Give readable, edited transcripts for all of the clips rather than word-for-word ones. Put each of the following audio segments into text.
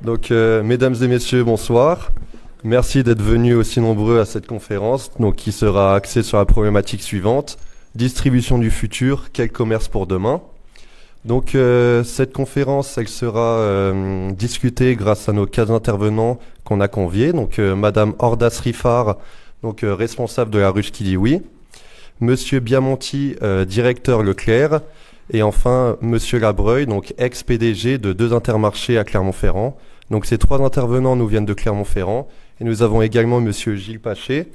Donc, mesdames et messieurs, bonsoir. Merci d'être venus aussi nombreux à cette conférence, donc qui sera axée sur la problématique suivante: distribution du futur, quel commerce pour demain. Donc, cette conférence, elle sera discutée grâce à nos 15 intervenants qu'on a conviés. Donc, Madame Orda Srifar, donc responsable de la ruche qui dit oui, Monsieur Biamonti, directeur Leclerc, et enfin Monsieur Labreuil, donc ex-PDG de 2 Intermarchés à Clermont-Ferrand. Donc ces 3 intervenants nous viennent de Clermont-Ferrand, et nous avons également Monsieur Gilles Paché,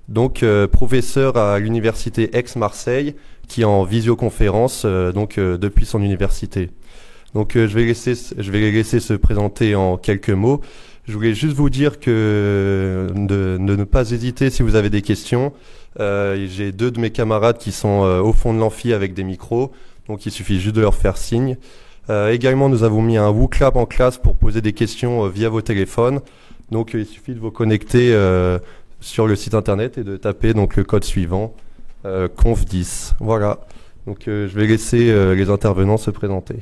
donc professeur à l'université Aix-Marseille, qui est en visioconférence depuis son université. Donc je vais les laisser se présenter en quelques mots. Je voulais juste vous dire que de ne pas hésiter si vous avez des questions. J'ai 2 de mes camarades qui sont au fond de l'amphi avec des micros, donc il suffit juste de leur faire signe. Également, nous avons mis un WooClap en classe pour poser des questions via vos téléphones. Donc il suffit de vous connecter sur le site internet et de taper donc le code suivant, conf10. Voilà. Donc je vais laisser les intervenants se présenter.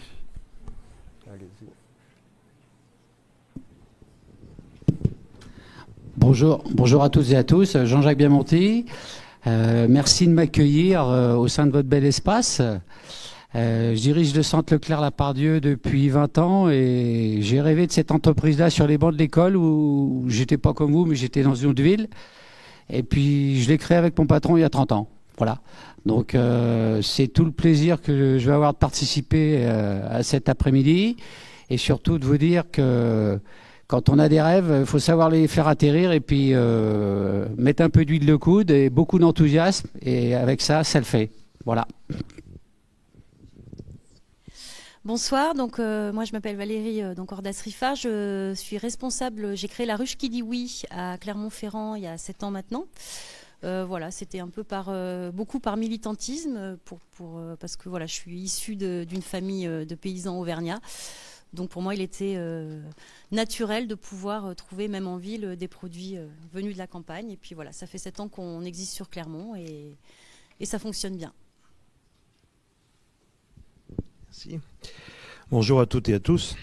Bonjour à toutes et à tous. Jean-Jacques Biamonti. Merci de m'accueillir au sein de votre bel espace. Je dirige le centre Leclerc-Lapardieu depuis 20 ans et j'ai rêvé de cette entreprise-là sur les bancs de l'école où j'étais pas comme vous, mais j'étais dans une autre ville. Et puis je l'ai créé avec mon patron il y a 30 ans. Voilà. Donc c'est tout le plaisir que je vais avoir de participer à cet après-midi et surtout de vous dire que quand on a des rêves, il faut savoir les faire atterrir et puis mettre un peu d'huile de coude et beaucoup d'enthousiasme et avec ça, ça le fait. Voilà. Bonsoir, donc moi je m'appelle Valérie Orda Srifar, je suis responsable, j'ai créé la ruche qui dit oui à Clermont-Ferrand il y a 7 ans maintenant. Voilà, c'était un peu beaucoup par militantisme parce que voilà, je suis issue d'une famille de paysans auvergnats. Donc pour moi il était naturel de pouvoir trouver même en ville des produits venus de la campagne. Et puis voilà, ça fait 7 ans qu'on existe sur Clermont et ça fonctionne bien. Merci. Bonjour à toutes et à tous.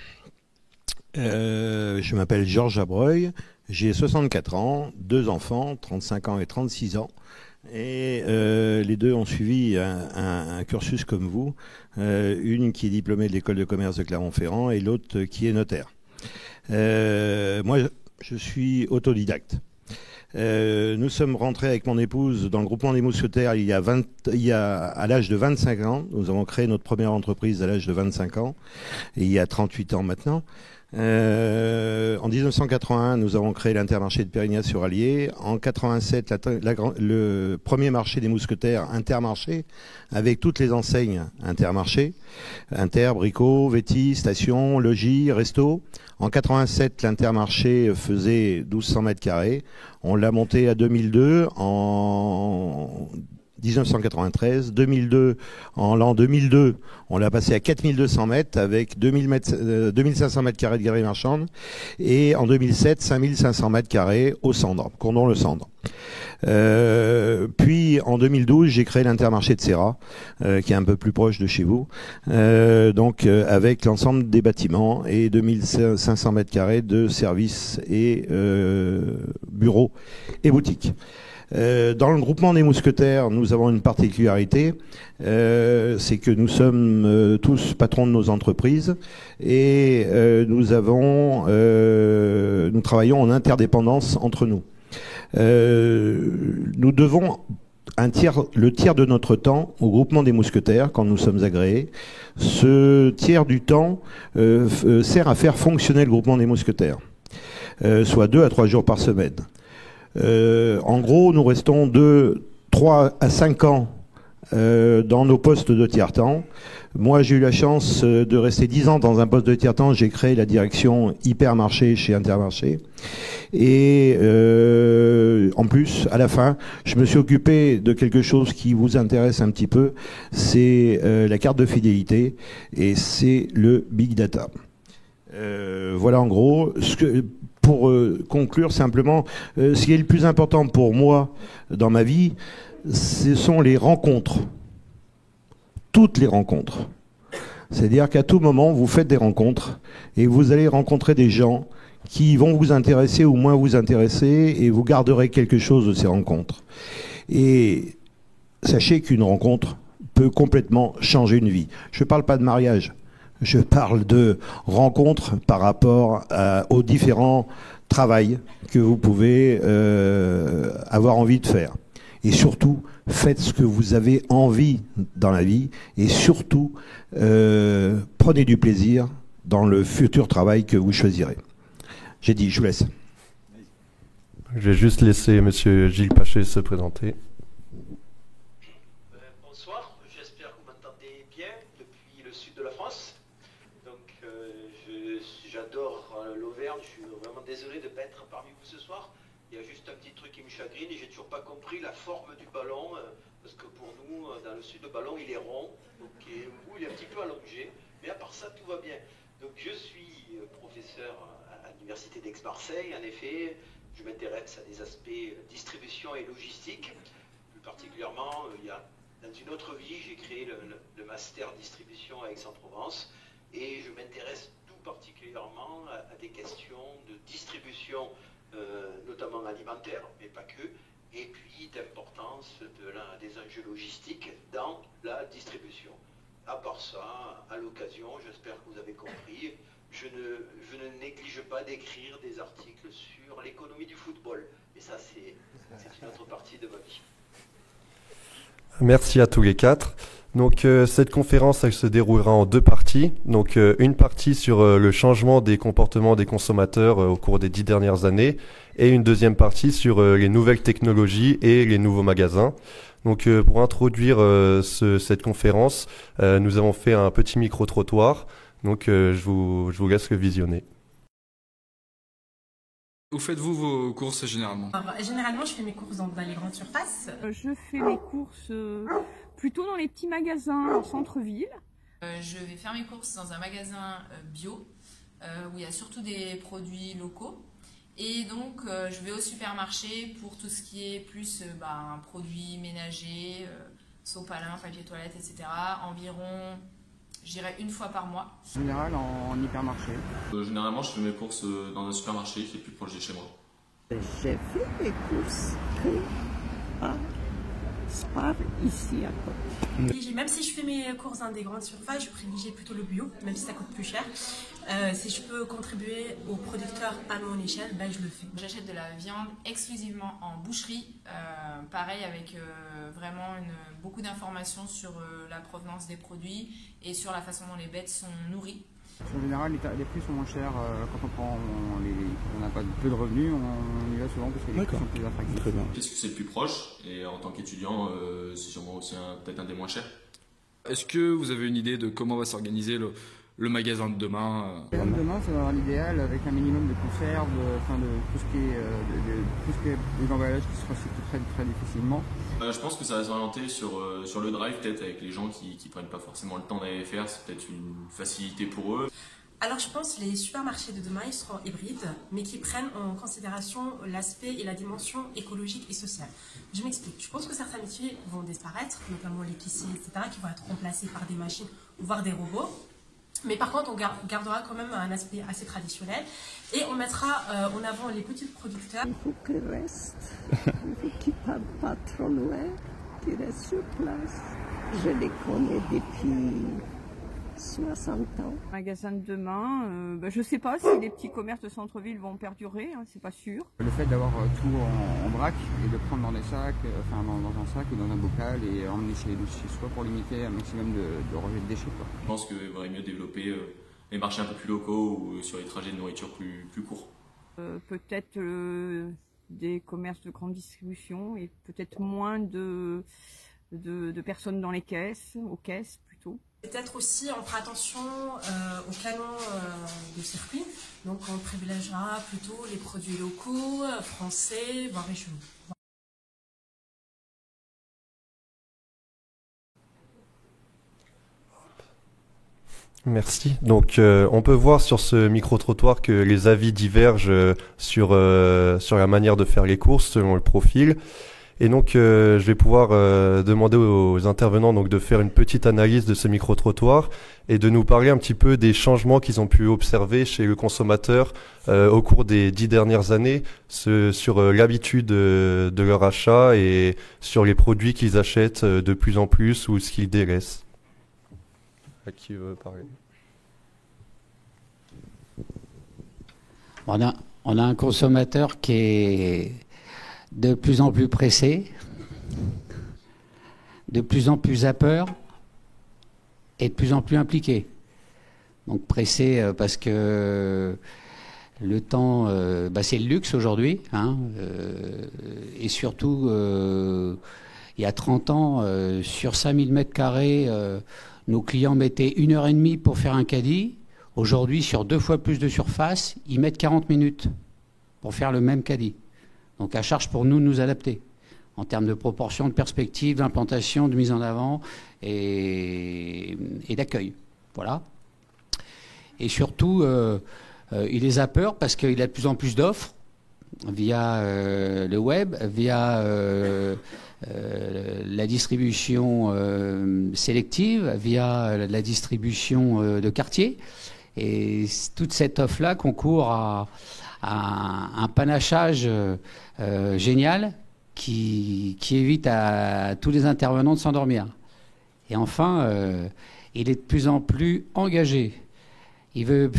Je m'appelle Georges Abreuil, j'ai 64 ans, 2 enfants, 35 ans et 36 ans. Et les 2 ont suivi un cursus comme vous, une qui est diplômée de l'école de commerce de Clermont-Ferrand et l'autre qui est notaire. Moi, je suis autodidacte. Nous sommes rentrés avec mon épouse dans le groupement des mousquetaires à l'âge de 25 ans. Nous avons créé notre première entreprise à l'âge de 25 ans, et il y a 38 ans maintenant. En 1981, nous avons créé l'Intermarché de Périgny-sur-Allier. En 87, le premier marché des mousquetaires, Intermarché, avec toutes les enseignes Intermarché, Inter, Brico, Vétis, Station, Logis, Resto. En 87, l'Intermarché faisait 1200 mètres carrés. On l'a monté à 2002 en 1993, 2002, en l'an 2002, on l'a passé à 4200 mètres avec 2500 mètres carrés de galerie marchande, et en 2007, 5500 mètres carrés au Cendre, Condom-le-Cendre. Puis en 2012, j'ai créé l'Intermarché de Serra, qui est un peu plus proche de chez vous, avec l'ensemble des bâtiments et 2500 mètres carrés de services et bureaux et boutiques. Dans le groupement des mousquetaires, nous avons une particularité, c'est que nous sommes tous patrons de nos entreprises et nous travaillons en interdépendance entre nous. Nous devons le tiers de notre temps au groupement des mousquetaires quand nous sommes agréés. Ce tiers du temps sert à faire fonctionner le groupement des mousquetaires, soit 2 à 3 jours par semaine. En gros, nous restons 3 à 5 ans dans nos postes de tiers-temps. Moi, j'ai eu la chance de rester 10 ans dans un poste de tiers-temps. J'ai créé la direction hypermarché chez Intermarché. Et en plus, à la fin, je me suis occupé de quelque chose qui vous intéresse un petit peu. C'est la carte de fidélité et c'est le big data. Voilà en gros. Pour conclure simplement, ce qui est le plus important pour moi dans ma vie, ce sont les rencontres. Toutes les rencontres. C'est-à-dire qu'à tout moment, vous faites des rencontres et vous allez rencontrer des gens qui vont vous intéresser ou moins vous intéresser et vous garderez quelque chose de ces rencontres. Et sachez qu'une rencontre peut complètement changer une vie. Je ne parle pas de mariage. Je parle de rencontres par rapport aux différents travails que vous pouvez avoir envie de faire. Et surtout, faites ce que vous avez envie dans la vie. Et surtout, prenez du plaisir dans le futur travail que vous choisirez. J'ai dit, je vous laisse. Je vais juste laisser Monsieur Gilles Paché se présenter. Bonsoir, j'espère que vous m'entendez bien depuis le sud de la France. Donc j'adore l'Auvergne, je suis vraiment désolé de ne pas être parmi vous ce soir. Il y a juste un petit truc qui me chagrine et j'ai toujours pas compris la forme du ballon, parce que pour nous, dans le sud, le ballon il est rond, donc vous il est un petit peu allongé, mais à part ça tout va bien. Donc je suis professeur à l'université d'Aix-Marseille, en effet, je m'intéresse à des aspects distribution et logistique. Plus particulièrement, dans une autre vie, j'ai créé le master distribution à Aix-en-Provence et je m'intéresse tout particulièrement à des questions de distribution, notamment alimentaire, mais pas que, et puis d'importance des enjeux logistiques dans la distribution. À part ça, à l'occasion, j'espère que vous avez compris, je ne néglige pas d'écrire des articles sur l'économie du football. Et ça, c'est une autre partie de ma vie. Merci à tous les quatre. Donc cette conférence, elle se déroulera en deux parties. Donc une partie sur le changement des comportements des consommateurs au cours des 10 dernières années et une deuxième partie sur les nouvelles technologies et les nouveaux magasins. Donc pour introduire cette conférence, nous avons fait un petit micro-trottoir. Donc je vous laisse le visionner. Où faites-vous vos courses généralement? Alors, généralement, je fais mes courses dans les grandes surfaces. Je fais mes courses plutôt dans les petits magasins en centre-ville. Je vais faire mes courses dans un magasin bio où il y a surtout des produits locaux. Et donc, je vais au supermarché pour tout ce qui est plus produits ménagers, sopalin, papier toilette, etc. Environ, je dirais, une fois par mois. En général, en hypermarché. Généralement, je fais mes courses dans un supermarché qui est plus proche de chez moi. J'ai fait mes courses à Spar, ici à côté. Et même si je fais mes courses dans des grandes surfaces, je privilégie plutôt le bio, même si ça coûte plus cher. Si je peux contribuer aux producteurs à mon échelle, je le fais. J'achète de la viande exclusivement en boucherie, pareil avec vraiment beaucoup d'informations sur la provenance des produits et sur la façon dont les bêtes sont nourries. En général, les prix sont moins chers quand on n'a pas peu de revenus, on y va souvent parce que les prix sont plus attractifs. Qu'est-ce que c'est le plus proche? Et en tant qu'étudiant, c'est sûrement aussi peut-être un des moins chers. Est-ce que vous avez une idée de comment va s'organiser le magasin de demain? Le magasin de demain, ça va avoir l'idéal avec un minimum de conserve, de tout ce qui est les emballages qui se recyclent très, très difficilement. Je pense que ça va s'orienter sur le drive, peut-être avec les gens qui prennent pas forcément le temps d'aller les faire. C'est peut-être une facilité pour eux. Alors je pense que les supermarchés de demain, ils seront hybrides, mais qui prennent en considération l'aspect et la dimension écologique et sociale. Je m'explique. Je pense que certains métiers vont disparaître, notamment l'épicier, etc., qui vont être remplacés par des machines, voire des robots. Mais par contre, on gardera quand même un aspect assez traditionnel et on mettra en avant les petits producteurs. Il faut qu'ils restent, il faut qu'ils ne partent pas trop loin, qu'ils restent sur place. Je les connais depuis 60 ans. Magasin de demain, je ne sais pas si les petits commerces de centre-ville vont perdurer, c'est pas sûr. Le fait d'avoir tout en vrac et de prendre dans des sacs, dans un sac ou dans un bocal et emmener chez soi pour limiter un maximum de rejet de déchets. Je pense qu'il vaudrait mieux développer les marchés un peu plus locaux ou sur les trajets de nourriture plus courts. Peut-être des commerces de grande distribution et peut-être moins de de personnes dans les caisses, aux caisses plutôt. Peut-être aussi on fera attention au canon de circuit, donc on privilégiera plutôt les produits locaux, français, voire régionaux. Merci. Donc, on peut voir sur ce micro-trottoir que les avis divergent sur la manière de faire les courses selon le profil. Et donc, je vais pouvoir demander aux intervenants donc de faire une petite analyse de ce micro-trottoir et de nous parler un petit peu des changements qu'ils ont pu observer chez le consommateur au cours des 10 dernières années sur l'habitude de leur achat et sur les produits qu'ils achètent de plus en plus ou ce qu'ils délaissent. À qui veut parler? On a un consommateur qui est de plus en plus pressé, de plus en plus à peur et de plus en plus impliqué. Donc pressé parce que le temps, c'est le luxe aujourd'hui, hein, et surtout il y a 30 ans, sur 5000 mètres carrés, nos clients mettaient 1h30 pour faire un caddie. Aujourd'hui, sur 2 fois plus de surface, ils mettent 40 minutes pour faire le même caddie. Donc à charge pour nous de nous adapter en termes de proportion, de perspective, d'implantation, de mise en avant et d'accueil. Voilà. Et surtout, il les a peur parce qu'il a de plus en plus d'offres via le web, via la distribution sélective, via la distribution de quartier. Et toute cette offre-là concourt à un panachage génial qui évite à tous les intervenants de s'endormir. Et enfin, il est de plus en plus engagé. Il veut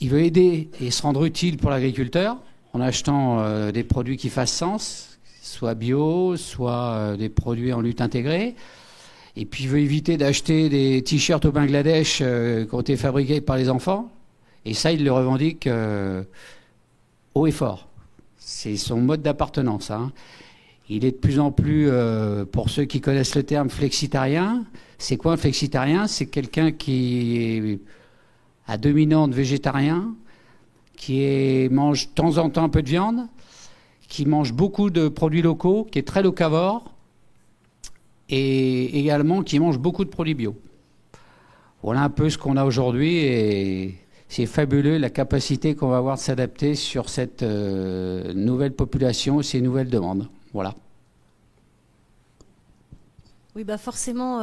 aider et se rendre utile pour l'agriculteur en achetant des produits qui fassent sens, soit bio, soit des produits en lutte intégrée. Et puis il veut éviter d'acheter des t-shirts au Bangladesh qui ont été fabriqués par les enfants. Et ça, il le revendique haut et fort. C'est son mode d'appartenance. Hein. Il est de plus en plus, pour ceux qui connaissent le terme, flexitarien. C'est quoi un flexitarien? C'est quelqu'un qui est à dominante végétarien, qui mange de temps en temps un peu de viande, qui mange beaucoup de produits locaux, qui est très locavore, et également qui mange beaucoup de produits bio. Voilà un peu ce qu'on a aujourd'hui, et c'est fabuleux la capacité qu'on va avoir de s'adapter sur cette nouvelle population, ces nouvelles demandes. Voilà. Oui, bah forcément,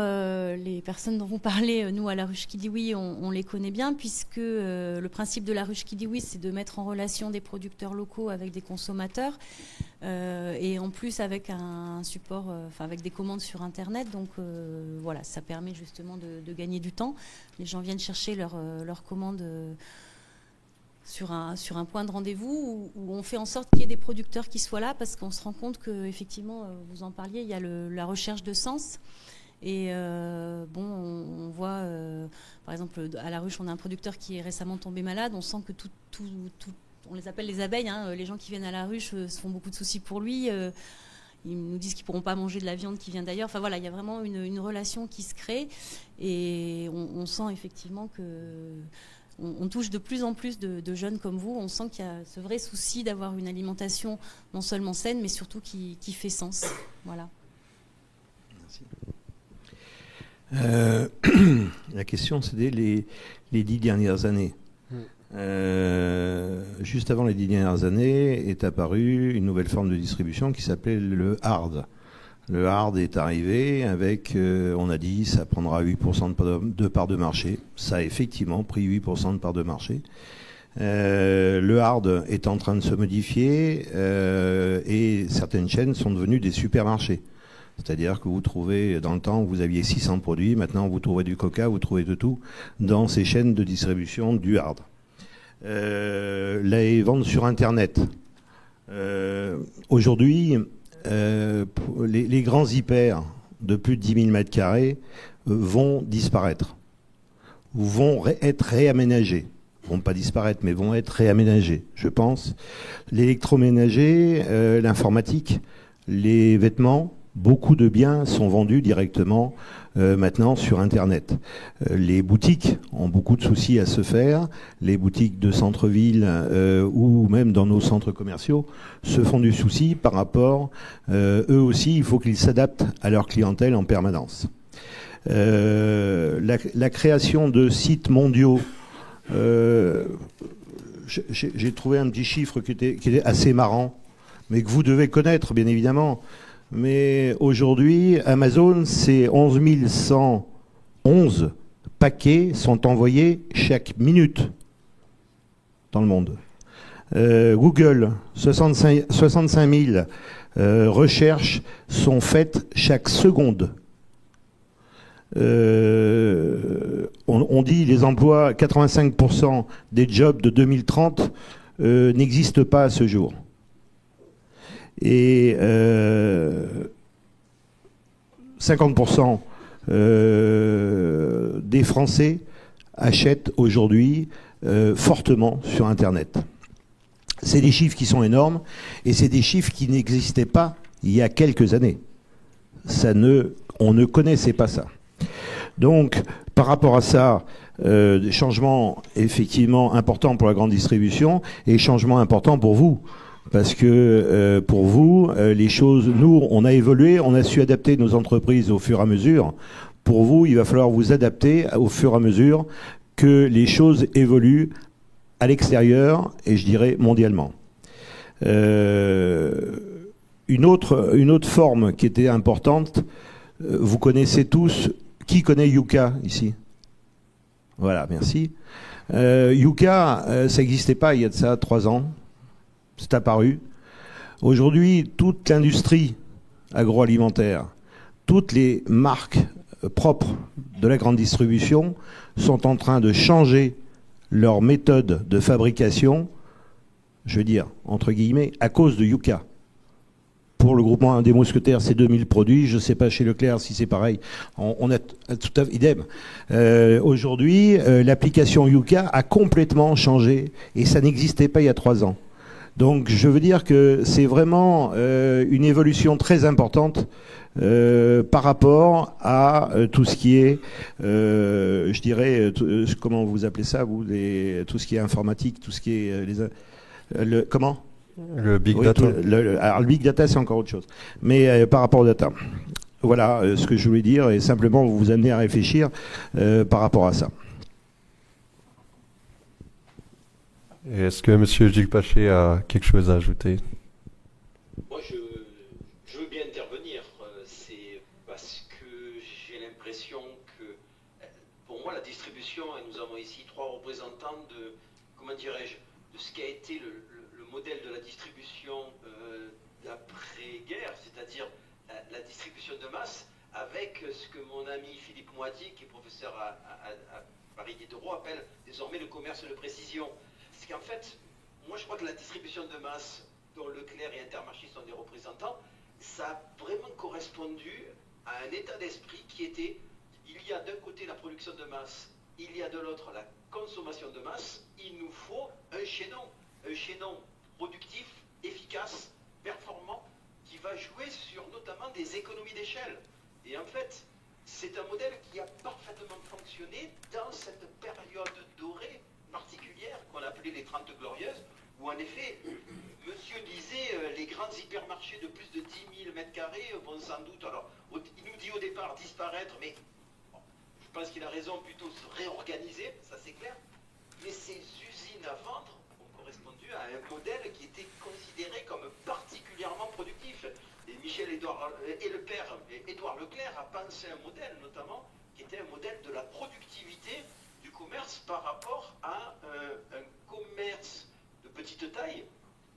les personnes dont vous parlez, nous à la ruche qui dit oui, on les connaît bien, puisque le principe de la ruche qui dit oui, c'est de mettre en relation des producteurs locaux avec des consommateurs, et en plus avec un support, avec des commandes sur Internet. Donc voilà, ça permet justement de gagner du temps. Les gens viennent chercher leurs commandes sur un point de rendez-vous où on fait en sorte qu'il y ait des producteurs qui soient là, parce qu'on se rend compte que, effectivement, vous en parliez, il y a la recherche de sens. Et on voit, par exemple, à la ruche, on a un producteur qui est récemment tombé malade. On sent que on les appelle les abeilles, hein, les gens qui viennent à la ruche se font beaucoup de soucis pour lui. Ils nous disent qu'ils ne pourront pas manger de la viande qui vient d'ailleurs. Enfin voilà, il y a vraiment une relation qui se crée, et on sent effectivement que on touche de plus en plus de jeunes comme vous. On sent qu'il y a ce vrai souci d'avoir une alimentation non seulement saine, mais surtout qui fait sens. Voilà. Merci. La question, c'était les 10 dernières années. Juste avant les 10 dernières années est apparue une nouvelle forme de distribution qui s'appelait le hard. Le hard est arrivé avec, on a dit, ça prendra 8% de part de marché. Ça a effectivement pris 8% de part de marché. Le hard est en train de se modifier et certaines chaînes sont devenues des supermarchés. C'est-à-dire que vous trouvez, dans le temps, vous aviez 600 produits, maintenant vous trouvez du coca, vous trouvez de tout dans ces chaînes de distribution du hard. Les ventes sur Internet. Aujourd'hui, les grands hyper de plus de 10 000 mètres carrés vont disparaître, ou vont être réaménagés. Vont pas disparaître, mais vont être réaménagés, je pense. L'électroménager, l'informatique, les vêtements, Beaucoup de biens sont vendus directement maintenant sur Internet. Les boutiques ont beaucoup de soucis à se faire. Les boutiques de centre-ville ou même dans nos centres commerciaux se font du souci par rapport, eux aussi, il faut qu'ils s'adaptent à leur clientèle en permanence. La création de sites mondiaux, j'ai trouvé un petit chiffre qui était assez marrant, mais que vous devez connaître, bien évidemment. Mais aujourd'hui, Amazon, c'est 11 111 paquets sont envoyés chaque minute dans le monde. Google, 65 000 recherches sont faites chaque seconde. On dit les emplois, 85% des jobs de 2030 n'existent pas à ce jour. Et 50% des Français achètent aujourd'hui fortement sur Internet. C'est des chiffres qui sont énormes et c'est des chiffres qui n'existaient pas il y a quelques années. On ne connaissait pas ça. Donc, par rapport à ça, des changements effectivement importants pour la grande distribution et changements importants pour vous. Parce que pour vous, les choses, nous, on a évolué, on a su adapter nos entreprises au fur et à mesure. Pour vous, il va falloir vous adapter au fur et à mesure que les choses évoluent à l'extérieur et je dirais mondialement. Une autre forme qui était importante, vous connaissez tous, qui connaît Yuka ici? Voilà, merci. Yuka, ça n'existait pas il y a de ça 3 ans. C'est apparu. Aujourd'hui, toute l'industrie agroalimentaire, toutes les marques propres de la grande distribution sont en train de changer leur méthode de fabrication, je veux dire, entre guillemets, à cause de Yuka. Pour le groupement des Mousquetaires, c'est 2000 produits. Je ne sais pas chez Leclerc si c'est pareil. On a tout à fait idem. Aujourd'hui, l'application Yuka a complètement changé et ça n'existait pas il y a 3 ans. Donc je veux dire que c'est vraiment une évolution très importante par rapport à tout ce qui est, je dirais, comment vous appelez ça, vous, tout ce qui est informatique, tout ce qui est comment? Le big data. Alors le big data, c'est encore autre chose. Mais par rapport au data, voilà ce que je voulais dire et simplement vous amener à réfléchir par rapport à ça. Est-ce que M. Gilles Paché a quelque chose à ajouter? Moi, je veux bien intervenir. C'est parce que j'ai l'impression que, pour moi, la distribution, et nous avons ici 3 représentants de, comment dirais-je, de ce qu'a été le modèle de la distribution d'après-guerre, c'est-à-dire la distribution de masse, avec ce que mon ami Philippe Moiti, qui est professeur à Paris Diderot, appelle désormais le commerce de précision. C'est qu'en fait, moi je crois que la distribution de masse, dont Leclerc et Intermarché sont des représentants, ça a vraiment correspondu à un état d'esprit qui était, il y a d'un côté la production de masse, il y a de l'autre la consommation de masse, il nous faut un chaînon productif, efficace, performant, qui va jouer sur notamment des économies d'échelle. Et en fait, c'est un modèle qui a parfaitement fonctionné dans cette période dorée particulière qu'on appelait les 30 glorieuses, où en effet, monsieur disait les grands hypermarchés de plus de 10 000 mètres carrés vont sans doute, alors il nous dit au départ disparaître, mais bon, je pense qu'il a raison, plutôt se réorganiser, ça c'est clair, mais ces usines à vendre ont correspondu à un modèle qui était considéré comme particulièrement productif. Et Édouard Leclerc a pensé un modèle notamment qui était un modèle de la productivité du commerce par rapport à un commerce de petite taille,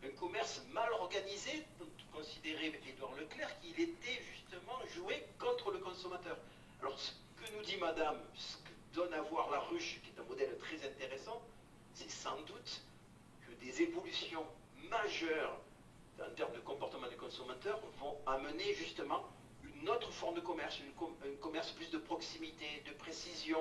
un commerce mal organisé, dont considérait Édouard Leclerc qu'il était justement joué contre le consommateur. Alors ce que nous dit madame, ce que donne à voir la ruche, qui est un modèle très intéressant, c'est sans doute que des évolutions majeures en termes de comportement des consommateurs vont amener justement une autre forme de commerce, un commerce plus de proximité, de précision.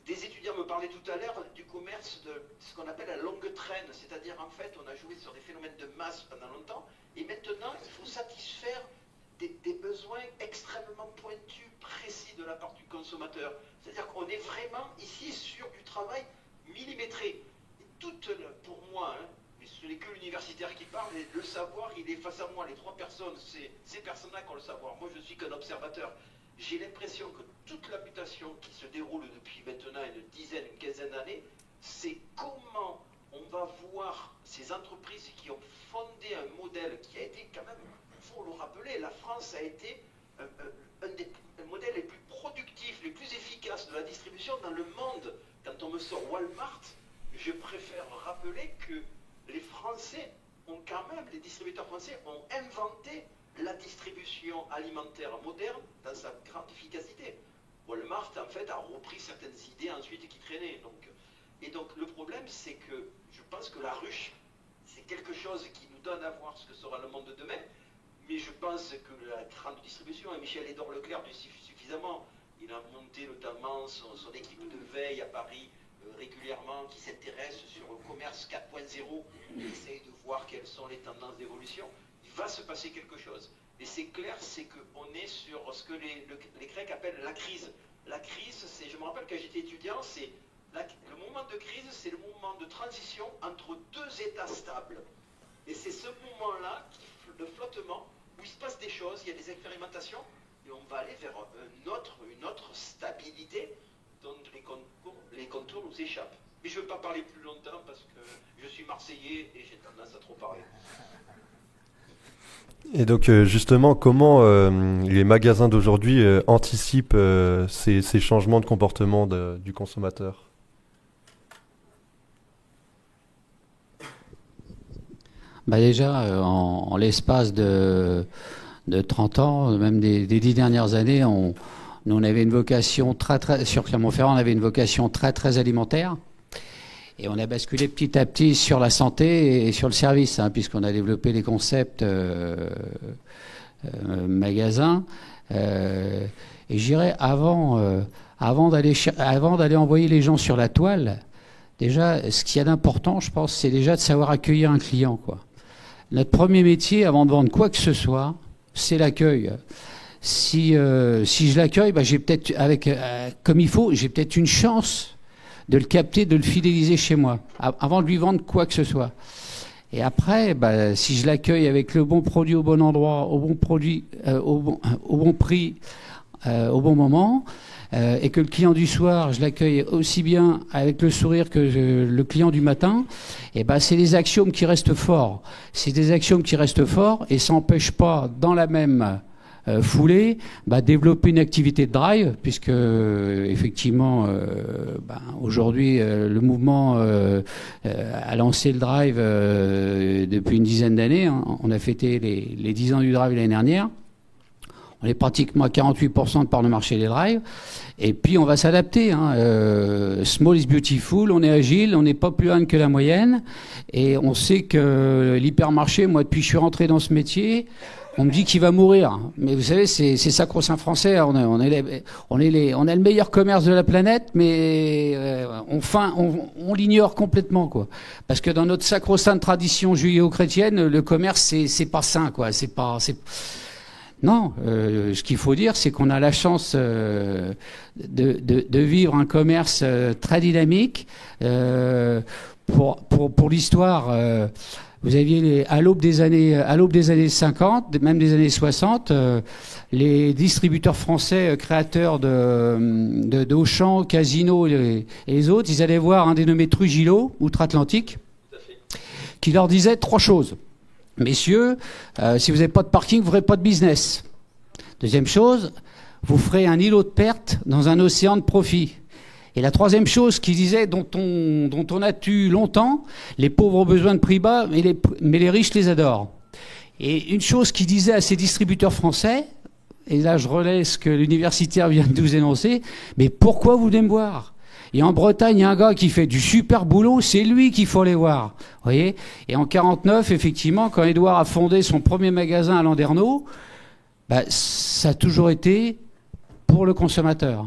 Des étudiants me parlaient tout à l'heure du commerce de ce qu'on appelle la longue traîne, c'est-à-dire en fait on a joué sur des phénomènes de masse pendant longtemps et maintenant il faut satisfaire des besoins extrêmement pointus, précis de la part du consommateur. C'est-à-dire qu'on est vraiment ici sur du travail millimétré. Et pour moi, hein, ce n'est que l'universitaire qui parle, et le savoir, il est face à moi. Les trois personnes, c'est ces personnes-là qui ont le savoir. Moi, je suis qu'un observateur. J'ai l'impression que toute la mutation qui se déroule depuis maintenant une dizaine, une quinzaine d'années, c'est comment on va voir ces entreprises qui ont fondé un modèle qui a été quand même, il faut le rappeler, la France a été un des modèles les plus productifs, les plus efficaces de la distribution dans le monde. Quand on me sort Walmart, je préfère rappeler que les Français ont quand même, les distributeurs français ont inventé la distribution alimentaire moderne dans sa grande efficacité. Walmart, en fait, a repris certaines idées ensuite qui traînaient. Et donc, le problème, c'est que je pense que la ruche, c'est quelque chose qui nous donne à voir ce que sera le monde de demain. Mais je pense que la grande distribution, et Michel-Édouard Leclerc le dit suffisamment, il a monté notamment son équipe de veille à Paris régulièrement, qui s'intéresse sur le commerce 4.0, qui essaye de voir quelles sont les tendances d'évolution. Il va se passer quelque chose. Et c'est clair, c'est qu'on est sur ce que les Grecs appellent la crise. La crise, je me rappelle quand j'étais étudiant, le moment de crise, c'est le moment de transition entre deux états stables. Et c'est ce moment-là, de flottement, où il se passe des choses, il y a des expérimentations, et on va aller vers une autre stabilité dont les contours nous échappent. Mais je ne veux pas parler plus longtemps parce que je suis Marseillais et j'ai tendance à trop parler. Et donc justement, comment les magasins d'aujourd'hui anticipent ces changements de comportement du consommateur ? Déjà, en l'espace de 30 ans, même des 10 dernières années, on avait une vocation sur Clermont-Ferrand, on avait une vocation très alimentaire. Et on a basculé petit à petit sur la santé et sur le service, puisqu'on a développé les concepts magasins. Et je dirais, avant d'aller envoyer les gens sur la toile, déjà, ce qu'il y a d'important, je pense, c'est déjà de savoir accueillir un client, quoi. Notre premier métier, avant de vendre quoi que ce soit, c'est l'accueil. Si je l'accueille, j'ai peut-être, comme il faut, j'ai peut-être une chance de le capter, de le fidéliser chez moi, avant de lui vendre quoi que ce soit. Et après, si je l'accueille avec le bon produit au bon endroit, au bon produit, au bon prix, au bon moment, et que le client du soir, je l'accueille aussi bien avec le sourire que le client du matin, et c'est des axiomes qui restent forts. C'est des axiomes qui restent forts, et ça n'empêche pas, dans la même foulée, développer une activité de drive, puisque effectivement aujourd'hui le mouvement a lancé le drive depuis une dizaine d'années. On a fêté les 10 ans du drive l'année dernière. On est pratiquement à 48% de part de marché des drives. Et puis on va s'adapter. Small is beautiful, on est agile, on n'est pas plus loin que la moyenne. Et on sait que l'hypermarché, moi depuis que je suis rentré dans ce métier, on me dit qu'il va mourir. Mais vous savez, c'est sacro-saint français. On a le meilleur commerce de la planète, mais on l'ignore complètement, quoi. Parce que dans notre sacro-sainte tradition judéo-chrétienne, le commerce c'est pas sain, quoi. Non, ce qu'il faut dire, c'est qu'on a la chance de vivre un commerce très dynamique. Pour l'histoire, vous aviez à l'aube des années 50, même des années 60, les distributeurs français créateurs de Auchan, Casino et les autres, ils allaient voir un dénommé Trujillo, outre-Atlantique, qui leur disait 3 choses. Messieurs, si vous n'avez pas de parking, vous n'aurez pas de business. Deuxième chose, vous ferez un îlot de pertes dans un océan de profit. Et la troisième chose qu'il disait, dont on a tu longtemps, les pauvres ont besoin de prix bas, mais les riches les adorent. Et une chose qu'il disait à ces distributeurs français, et là je relais ce que l'universitaire vient de nous énoncer, mais pourquoi vous venez me voir ? Et en Bretagne, il y a un gars qui fait du super boulot, c'est lui qu'il faut aller voir. Vous voyez ? Et en 49, effectivement, quand Édouard a fondé son premier magasin à Landerneau, ça a toujours été pour le consommateur.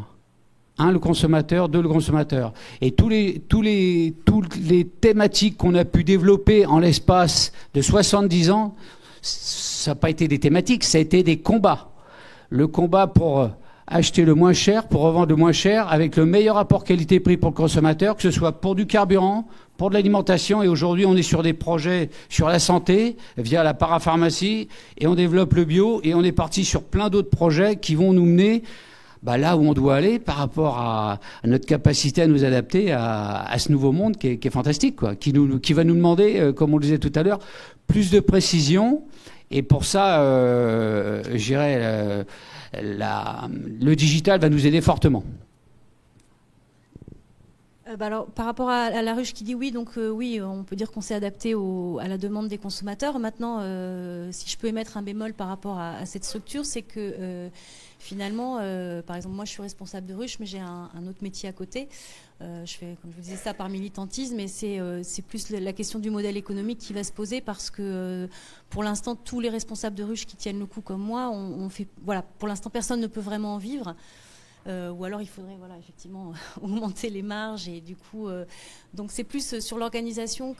1, le consommateur, 2, le consommateur. Et toutes les thématiques qu'on a pu développer en l'espace de 70 ans ça n'a pas été des thématiques, ça a été des combats. Le combat pour acheter le moins cher, pour revendre le moins cher, avec le meilleur rapport qualité-prix pour le consommateur, que ce soit pour du carburant, pour de l'alimentation. Et aujourd'hui, on est sur des projets sur la santé, via la parapharmacie, et on développe le bio, et on est parti sur plein d'autres projets qui vont nous mener là où on doit aller par rapport à notre capacité à nous adapter à ce nouveau monde qui est fantastique, quoi, qui va nous demander, comme on le disait tout à l'heure, plus de précision. Et pour ça, je dirais, le digital va nous aider fortement. Alors, par rapport à la ruche qui dit oui, donc oui, on peut dire qu'on s'est adapté à la demande des consommateurs. Maintenant, si je peux émettre un bémol par rapport à cette structure, c'est que finalement, par exemple, moi je suis responsable de ruche, mais j'ai un autre métier à côté. Je fais, comme je vous disais, ça par militantisme, mais c'est plus la question du modèle économique qui va se poser, parce que pour l'instant, tous les responsables de ruche qui tiennent le coup comme moi, voilà, pour l'instant, personne ne peut vraiment en vivre. Ou alors il faudrait effectivement augmenter les marges, et du coup donc c'est plus sur l'organisation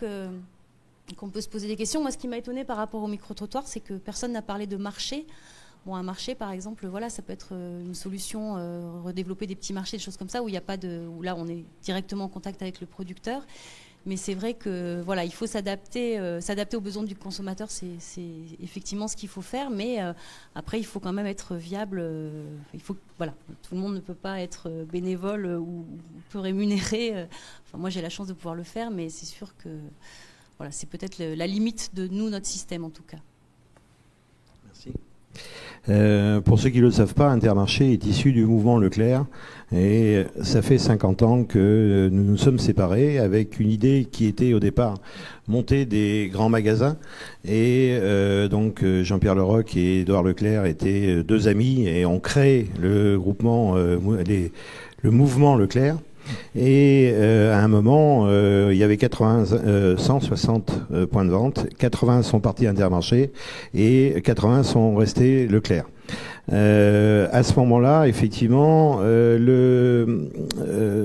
qu'on peut se poser des questions. Moi, ce qui m'a étonné par rapport au micro-trottoir, c'est que personne n'a parlé de marché. Bon, un marché, par exemple, voilà, ça peut être une solution, redévelopper des petits marchés, des choses comme ça, où où là on est directement en contact avec le producteur. Mais c'est vrai que voilà, il faut s'adapter aux besoins du consommateur, c'est effectivement ce qu'il faut faire. Mais après, il faut quand même être viable. Tout le monde ne peut pas être bénévole ou peu rémunéré. Enfin, moi, j'ai la chance de pouvoir le faire, mais c'est sûr que voilà, c'est peut-être la limite de notre système en tout cas. Merci. Pour ceux qui ne le savent pas, Intermarché est issu du mouvement Leclerc, et ça fait 50 ans que nous nous sommes séparés avec une idée qui était au départ monter des grands magasins, et donc Jean-Pierre Leroc et Édouard Leclerc étaient deux amis et ont créé le mouvement Leclerc. Et à un moment, il y avait 160 points de vente, 80 sont partis Intermarché et 80 sont restés Leclerc. À ce moment-là, effectivement,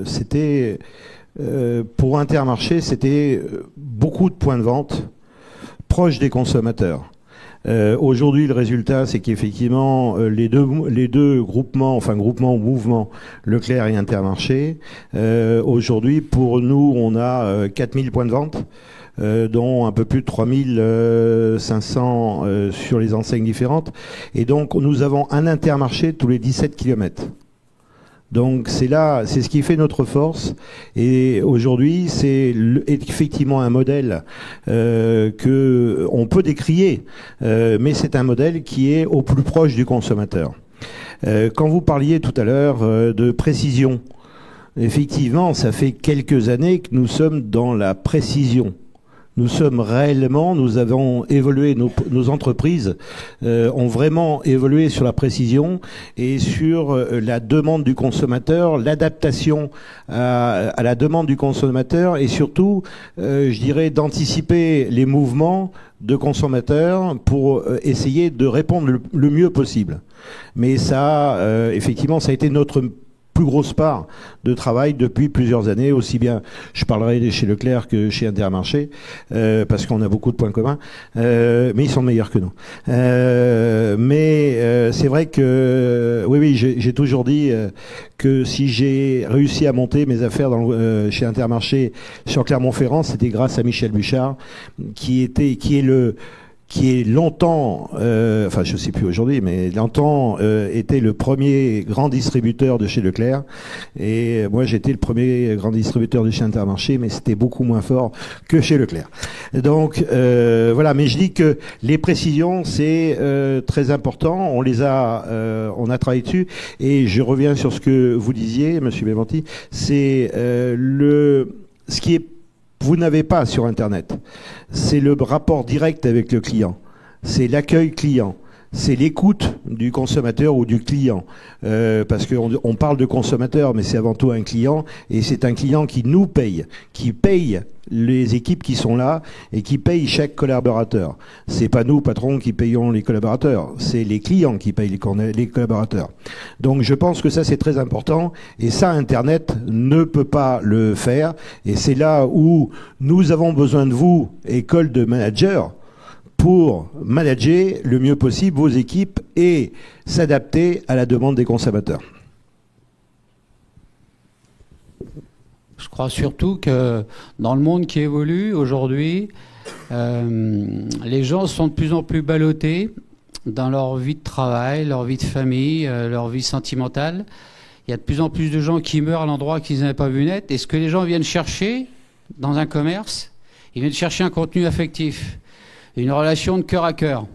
c'était pour Intermarché, c'était beaucoup de points de vente proches des consommateurs. Aujourd'hui, le résultat, c'est qu'effectivement, les deux groupements, enfin groupements ou mouvements, Leclerc et Intermarché, aujourd'hui, pour nous, on a 4000 points de vente, dont un peu plus de 3500 sur les enseignes différentes. Et donc, nous avons un Intermarché tous les 17 kilomètres. Donc c'est ce qui fait notre force, et aujourd'hui c'est effectivement un modèle que on peut décrier, mais c'est un modèle qui est au plus proche du consommateur. Quand vous parliez tout à l'heure de précision, effectivement ça fait quelques années que nous sommes dans la précision. Nous avons évolué, nos entreprises ont vraiment évolué sur la précision et sur la demande du consommateur, l'adaptation à la demande du consommateur, et surtout, je dirais, d'anticiper les mouvements de consommateurs pour essayer de répondre le mieux possible. Mais ça, effectivement, ça a été notre plus grosse part de travail depuis plusieurs années, aussi bien je parlerai chez Leclerc que chez Intermarché, parce qu'on a beaucoup de points communs, mais ils sont meilleurs que nous. Mais c'est vrai que oui, j'ai toujours dit que si j'ai réussi à monter mes affaires chez Intermarché sur Clermont-Ferrand, c'était grâce à Michel Bouchard, qui est longtemps, enfin je sais plus aujourd'hui, mais longtemps était le premier grand distributeur de chez Leclerc, et moi j'étais le premier grand distributeur de chez Intermarché, mais c'était beaucoup moins fort que chez Leclerc. Donc voilà, mais je dis que les précisions c'est très important, on a travaillé dessus, et je reviens sur ce que vous disiez, Monsieur Bémenti, c'est ce qui est vous n'avez pas sur Internet, c'est le rapport direct avec le client, c'est l'accueil client, c'est l'écoute du consommateur ou du client, parce qu'on parle de consommateur, mais c'est avant tout un client, et c'est un client qui nous paye, qui paye les équipes qui sont là et qui payent chaque collaborateur. C'est pas nous, patrons, qui payons les collaborateurs, c'est les clients qui payent les collaborateurs. Donc je pense que ça c'est très important, et ça Internet ne peut pas le faire, et c'est là où nous avons besoin de vous, école de managers, pour manager le mieux possible vos équipes et s'adapter à la demande des consommateurs? Je crois surtout que dans le monde qui évolue aujourd'hui, les gens sont de plus en plus ballottés dans leur vie de travail, leur vie de famille, leur vie sentimentale. Il y a de plus en plus de gens qui meurent à l'endroit qu'ils n'avaient pas vu naître. Et ce que les gens viennent chercher dans un commerce, ils viennent chercher un contenu affectif, une relation de cœur à cœur.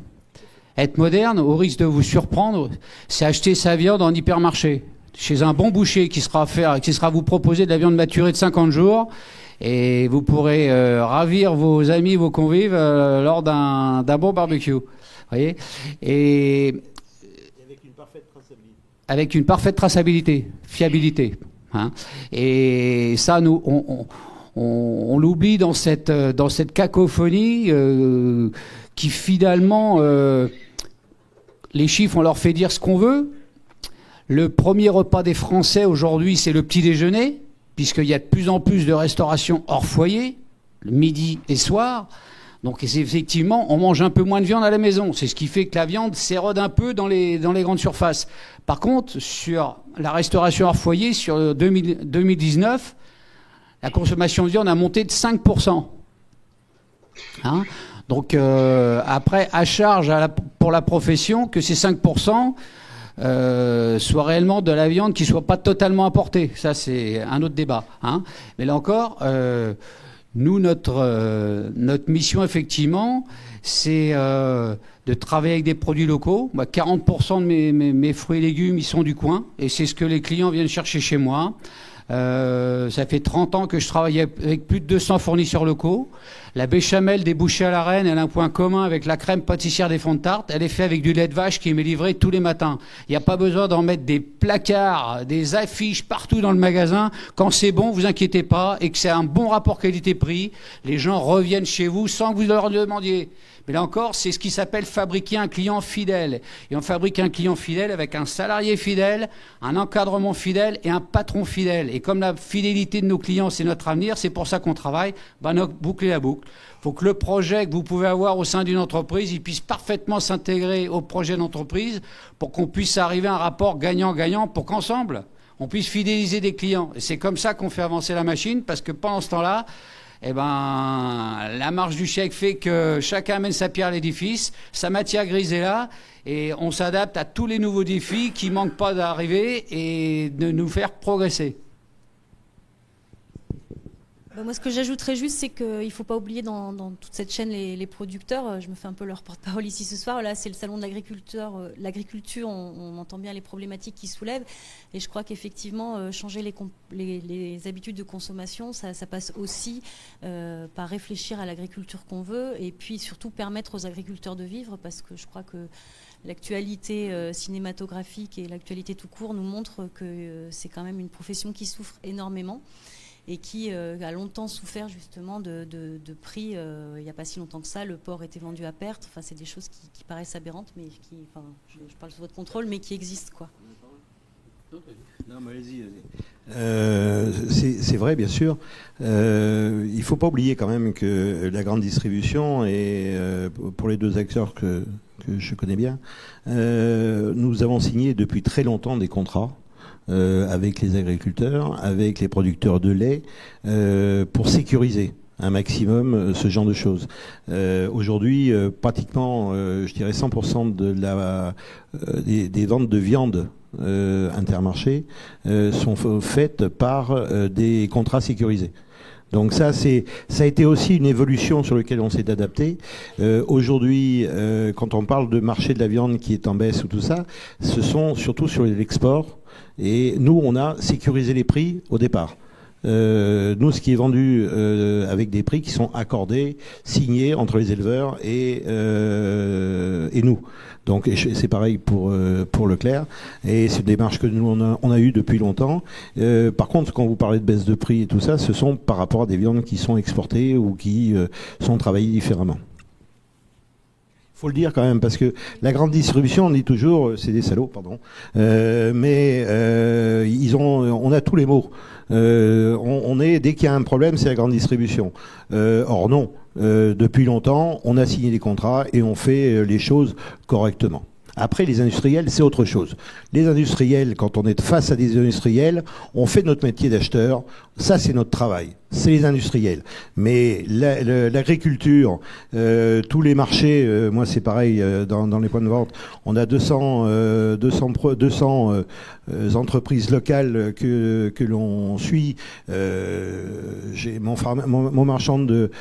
Être moderne, au risque de vous surprendre, c'est acheter sa viande en hypermarché, chez un bon boucher qui sera vous proposer de la viande maturée de 50 jours, et vous pourrez ravir vos amis, vos convives lors d'un bon barbecue. Voyez, et avec une parfaite traçabilité, fiabilité. Hein. Et ça, nous, on l'oublie dans cette cacophonie qui finalement, les chiffres, on leur fait dire ce qu'on veut. Le premier repas des Français aujourd'hui, c'est le petit déjeuner, puisqu'il y a de plus en plus de restauration hors foyer, le midi et soir. Donc effectivement, on mange un peu moins de viande à la maison. C'est ce qui fait que la viande s'érode un peu dans les grandes surfaces. Par contre, sur la restauration hors foyer, sur 2019, la consommation de viande a monté de 5%. Hein, donc après, à charge pour la profession que ces 5% soient réellement de la viande qui ne soit pas totalement importée. Ça, c'est un autre débat. Hein. Mais là encore... nous, notre mission, effectivement, c'est de travailler avec des produits locaux. 40% de mes fruits et légumes, ils sont du coin. Et c'est ce que les clients viennent chercher chez moi. Ça fait 30 ans que je travaille avec plus de 200 fournisseurs locaux. La béchamel des bouchers à la reine, elle a un point commun avec la crème pâtissière des fonds de tarte. Elle est faite avec du lait de vache qui m'est livré tous les matins. Il n'y a pas besoin d'en mettre des placards, des affiches partout dans le magasin. Quand c'est bon, vous inquiétez pas, et que c'est un bon rapport qualité-prix, les gens reviennent chez vous sans que vous leur demandiez. Mais là encore, c'est ce qui s'appelle fabriquer un client fidèle. Et on fabrique un client fidèle avec un salarié fidèle, un encadrement fidèle et un patron fidèle. Et comme la fidélité de nos clients, c'est notre avenir, c'est pour ça qu'on travaille, boucler la boucle. Il faut que le projet que vous pouvez avoir au sein d'une entreprise, il puisse parfaitement s'intégrer au projet d'entreprise pour qu'on puisse arriver à un rapport gagnant-gagnant pour qu'ensemble, on puisse fidéliser des clients. Et c'est comme ça qu'on fait avancer la machine, parce que pendant ce temps-là, la marche du chèque fait que chacun amène sa pierre à l'édifice, sa matière grise est là, et on s'adapte à tous les nouveaux défis qui ne manquent pas d'arriver et de nous faire progresser. Moi, ce que j'ajouterais juste, c'est qu'il ne faut pas oublier dans toute cette chaîne les producteurs. Je me fais un peu leur porte-parole ici ce soir. Là, c'est le salon de l'agriculture. On entend bien les problématiques qu'ils soulèvent. Et je crois qu'effectivement, changer les habitudes de consommation, ça passe aussi par réfléchir à l'agriculture qu'on veut. Et puis surtout permettre aux agriculteurs de vivre, parce que je crois que l'actualité cinématographique et l'actualité tout court nous montrent que c'est quand même une profession qui souffre énormément. Et qui a longtemps souffert justement de prix. Il n'y a pas si longtemps que ça, le porc était vendu à perte. Enfin, c'est des choses qui paraissent aberrantes, mais je parle sous votre contrôle, mais qui existent, quoi. Non, mais allez-y. C'est vrai, bien sûr. Il ne faut pas oublier quand même que la grande distribution, et pour les deux acteurs que je connais bien, nous avons signé depuis très longtemps des contrats avec les agriculteurs, avec les producteurs de lait, pour sécuriser un maximum ce genre de choses. Aujourd'hui, pratiquement, je dirais 100% des ventes de viande Intermarché sont faites par des contrats sécurisés. Donc ça a été aussi une évolution sur laquelle on s'est adapté. Aujourd'hui, quand on parle de marché de la viande qui est en baisse ou tout ça, ce sont surtout sur l'export. Et nous, on a sécurisé les prix au départ. Nous, ce qui est vendu avec des prix qui sont accordés, signés entre les éleveurs et nous. Donc c'est pareil pour Leclerc. Et c'est une démarche que nous on a eu depuis longtemps. Par contre, quand vous parlez de baisse de prix et tout ça, ce sont par rapport à des viandes qui sont exportées ou qui sont travaillées différemment. Faut le dire quand même, parce que la grande distribution, on dit toujours, c'est des salauds, pardon. Mais on a tous les mots. Dès qu'il y a un problème, c'est la grande distribution. Or non, depuis longtemps, on a signé des contrats et on fait les choses correctement. Après, les industriels, c'est autre chose. Les industriels, quand on est face à des industriels, on fait notre métier d'acheteur. Ça, c'est notre travail. C'est les industriels. Mais l'agriculture, tous les marchés, moi c'est pareil dans les points de vente, on a 200 entreprises locales que l'on suit. J'ai mon marchand de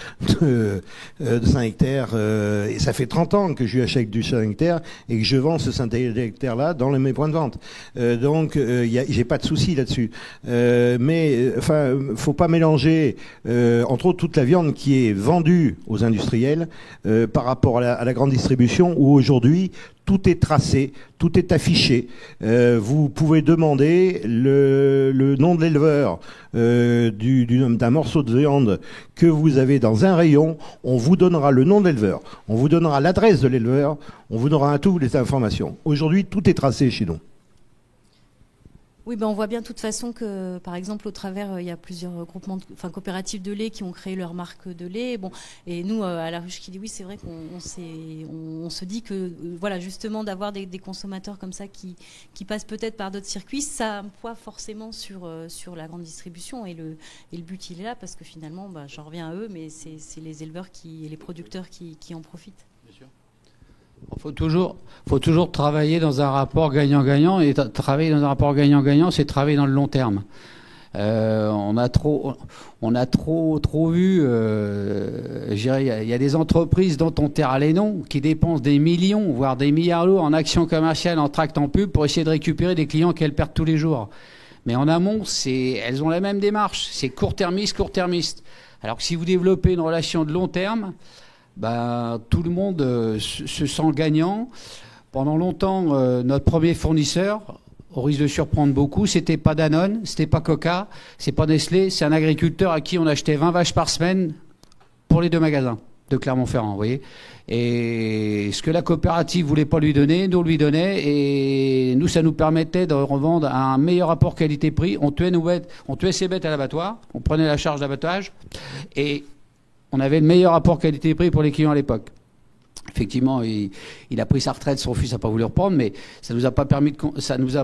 5 hectares, et ça fait 30 ans que je lui achète du 5 hectares et que je vends ce 5 hectares-là dans mes points de vente. Donc, j'ai pas de souci là-dessus. Mais, enfin, faut pas mélanger entre autres toute la viande qui est vendue aux industriels par rapport à la grande distribution où aujourd'hui tout est tracé, tout est affiché. Vous pouvez demander le nom de l'éleveur d'un morceau de viande que vous avez dans un rayon. On vous donnera le nom de l'éleveur, on vous donnera l'adresse de l'éleveur, on vous donnera toutes les informations. Aujourd'hui, tout est tracé chez nous. Oui, ben on voit bien de toute façon que, par exemple, au travers, il y a plusieurs groupements, coopératives de lait qui ont créé leur marque de lait. Bon, et nous, à la Ruche Kidioui, c'est vrai qu'on se dit que, voilà, justement, d'avoir des consommateurs comme ça qui passent peut-être par d'autres circuits, ça a un poids forcément sur la grande distribution. Et le but, il est là, parce que finalement, bah, j'en reviens à eux, mais c'est les éleveurs et les producteurs qui en profitent. Il faut toujours travailler dans un rapport gagnant-gagnant, et travailler dans un rapport gagnant-gagnant, c'est travailler dans le long terme. On a trop vu, je dirais, il y a des entreprises dont on taira les noms, qui dépensent des millions, voire des milliards d'euros en actions commerciales, en tracts, en pub, pour essayer de récupérer des clients qu'elles perdent tous les jours. Mais en amont, elles ont la même démarche, c'est court-termiste. Alors que si vous développez une relation de long terme, ben, tout le monde se sent gagnant. Pendant longtemps, notre premier fournisseur, au risque de surprendre beaucoup, c'était pas Danone, c'était pas Coca, c'est pas Nestlé, c'est un agriculteur à qui on achetait 20 vaches par semaine pour les 2 magasins de Clermont-Ferrand, vous voyez. Et ce que la coopérative voulait pas lui donner, nous on lui donnait, et nous, ça nous permettait de revendre à un meilleur rapport qualité-prix. On tuait ses bêtes à l'abattoir, on prenait la charge d'abattage, et on avait le meilleur rapport qualité-prix pour les clients à l'époque. Effectivement, il a pris sa retraite, son fils n'a pas voulu reprendre, mais ça nous a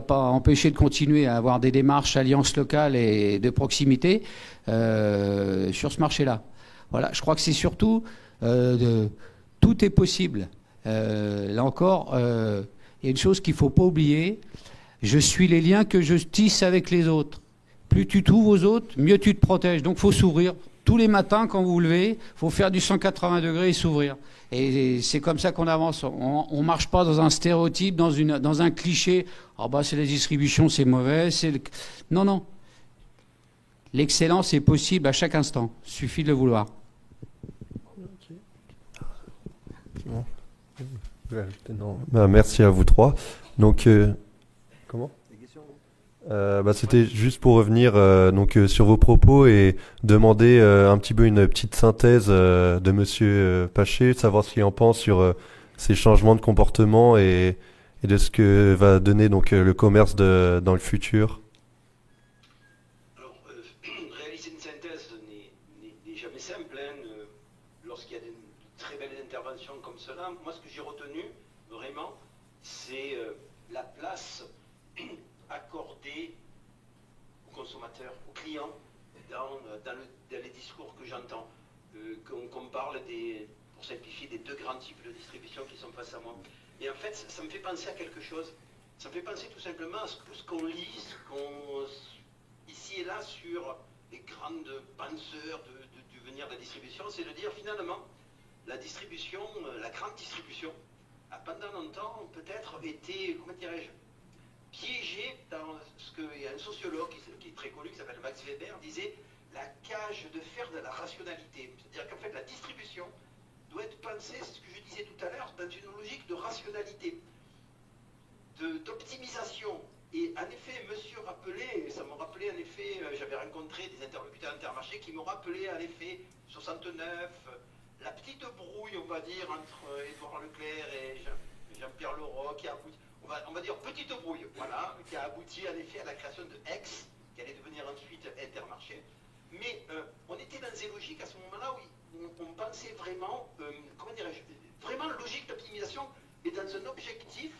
pas empêché de continuer à avoir des démarches, alliances locales et de proximité sur ce marché-là. Voilà, je crois que c'est surtout tout est possible. Là encore, il y a une chose qu'il ne faut pas oublier. Je suis les liens que je tisse avec les autres. Plus tu t'ouvres aux autres, mieux tu te protèges. Donc il faut s'ouvrir. Tous les matins, quand vous vous levez, il faut faire du 180 degrés et s'ouvrir. Et c'est comme ça qu'on avance. On ne marche pas dans un stéréotype, dans un cliché. Ah bah c'est la distribution, c'est mauvais. Non. L'excellence est possible à chaque instant. Il suffit de le vouloir. Merci à vous trois. Donc, comment ? C'était juste pour revenir sur vos propos et demander un petit peu une petite synthèse de Monsieur Paché, savoir ce qu'il en pense sur ces changements de comportement et de ce que va donner le commerce dans le futur. Alors, réaliser une synthèse n'est jamais simple. Lorsqu'il y a de très belles interventions comme cela, moi ce que j'ai retenu vraiment, c'est la place accordé aux consommateurs, aux clients, dans les discours que j'entends, qu'on parle pour simplifier, des 2 grands types de distribution qui sont face à moi. Et en fait, ça me fait penser à quelque chose. Ça me fait penser tout simplement à ce qu'on lit, ici et là sur les grandes penseurs du venir de la distribution, c'est de dire finalement, la distribution, la grande distribution, a pendant longtemps peut-être été, comment dirais-je, piégé dans ce qu'il y a un sociologue qui est très connu, qui s'appelle Max Weber, disait la cage de fer de la rationalité. C'est-à-dire qu'en fait la distribution doit être pensée, c'est ce que je disais tout à l'heure, dans une logique de rationalité, d'optimisation. Et en effet, monsieur rappelait, ça me rappelait en effet, j'avais rencontré des interlocuteurs Intermarché qui m'ont rappelé en effet 69, la petite brouille, on va dire, entre Édouard Leclerc et Jean-Pierre Leroy, qui a abouti, on va dire petite brouille, voilà, qui a abouti en effet à la création de Aix, qui allait devenir ensuite Intermarché. Mais on était dans des logiques à ce moment-là où on pensait vraiment, comment dirais-je, vraiment logique d'optimisation et dans un objectif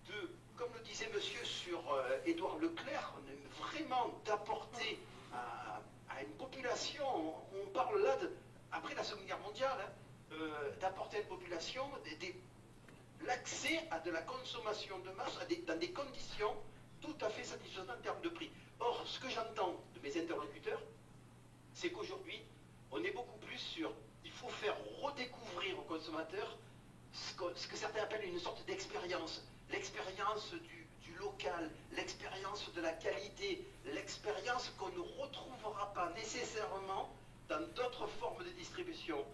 de, comme le disait monsieur sur Édouard Leclerc, vraiment d'apporter à une population, on parle là, après la Seconde Guerre mondiale, hein, d'apporter à une population l'accès à de la consommation de masse dans des conditions tout à fait satisfaisantes en termes de prix. Or, ce que j'entends de mes interlocuteurs, c'est qu'aujourd'hui, on est beaucoup plus sur, il faut faire redécouvrir aux consommateurs ce que certains appellent une sorte d'expérience. L'expérience du local, l'expérience de la qualité, l'expérience qu'on ne retrouvera pas nécessairement dans d'autres formes de distribution.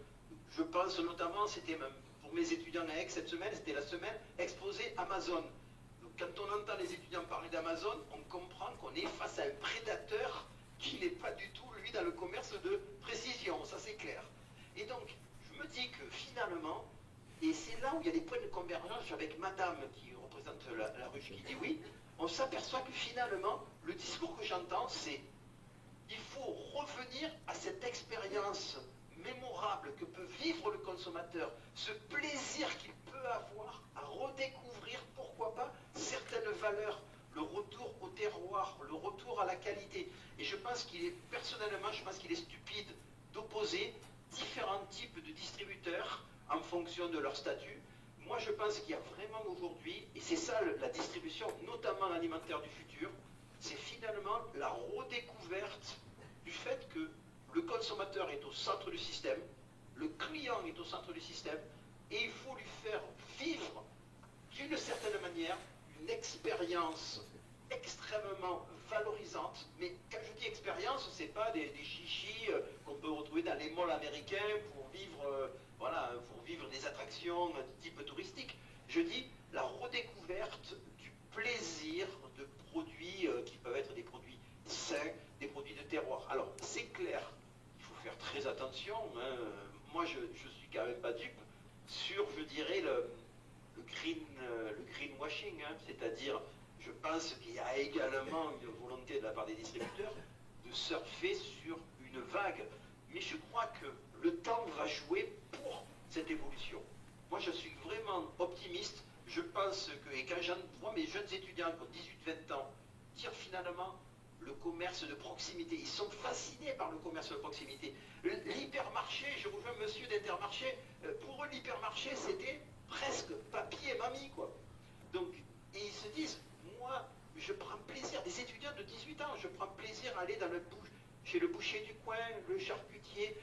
Je pense notamment, c'était même pour mes étudiants à Aix cette semaine, c'était la semaine exposée Amazon. Donc, quand on entend les étudiants parler d'Amazon, on comprend qu'on est face à un prédateur qui n'est pas du tout, lui, dans le commerce de précision, ça c'est clair. Et donc, je me dis que finalement, et c'est là où il y a des points de convergence avec madame qui représente la ruche qui dit oui, on s'aperçoit que finalement, le discours que j'entends, c'est il faut revenir à cette expérience mémorable que peut vivre le consommateur, ce plaisir qu'il peut avoir à redécouvrir, pourquoi pas, certaines valeurs, le retour au terroir, le retour à la qualité. Et je pense qu'il est, personnellement, je pense qu'il est stupide d'opposer différents types de distributeurs en fonction de leur statut. Moi, je pense qu'il y a vraiment aujourd'hui, et c'est ça la distribution, notamment alimentaire du futur, c'est finalement la redécouverte du fait que le consommateur est au centre du système, le client est au centre du système, et il faut lui faire vivre d'une certaine manière une expérience extrêmement valorisante. Mais quand je dis expérience, ce n'est pas des chichis qu'on peut retrouver dans les malls américains pour vivre, voilà, pour vivre des attractions de type touristique. Je dis la redécouverte du plaisir de produits qui peuvent être des produits sains, des produits de terroir. Alors, c'est clair, il faut faire très attention. Hein. Moi, je ne suis quand même pas dupe sur, je dirais, le greenwashing, hein. C'est-à-dire, je pense qu'il y a également une volonté de la part des distributeurs de surfer sur une vague. Mais je crois que le temps va jouer pour cette évolution. Moi, je suis vraiment optimiste. Je pense que, et quand j'en vois mes jeunes étudiants qui ont 18-20 ans, dire finalement le commerce de proximité, ils sont fascinés par le commerce de proximité. L'hypermarché, je rejoins monsieur d'Intermarché, pour eux l'hypermarché c'était presque papier et mamie, quoi. Donc, et ils se disent, moi, je prends plaisir, des étudiants de 18 ans, je prends plaisir à aller dans chez le boucher du coin, le charcutier,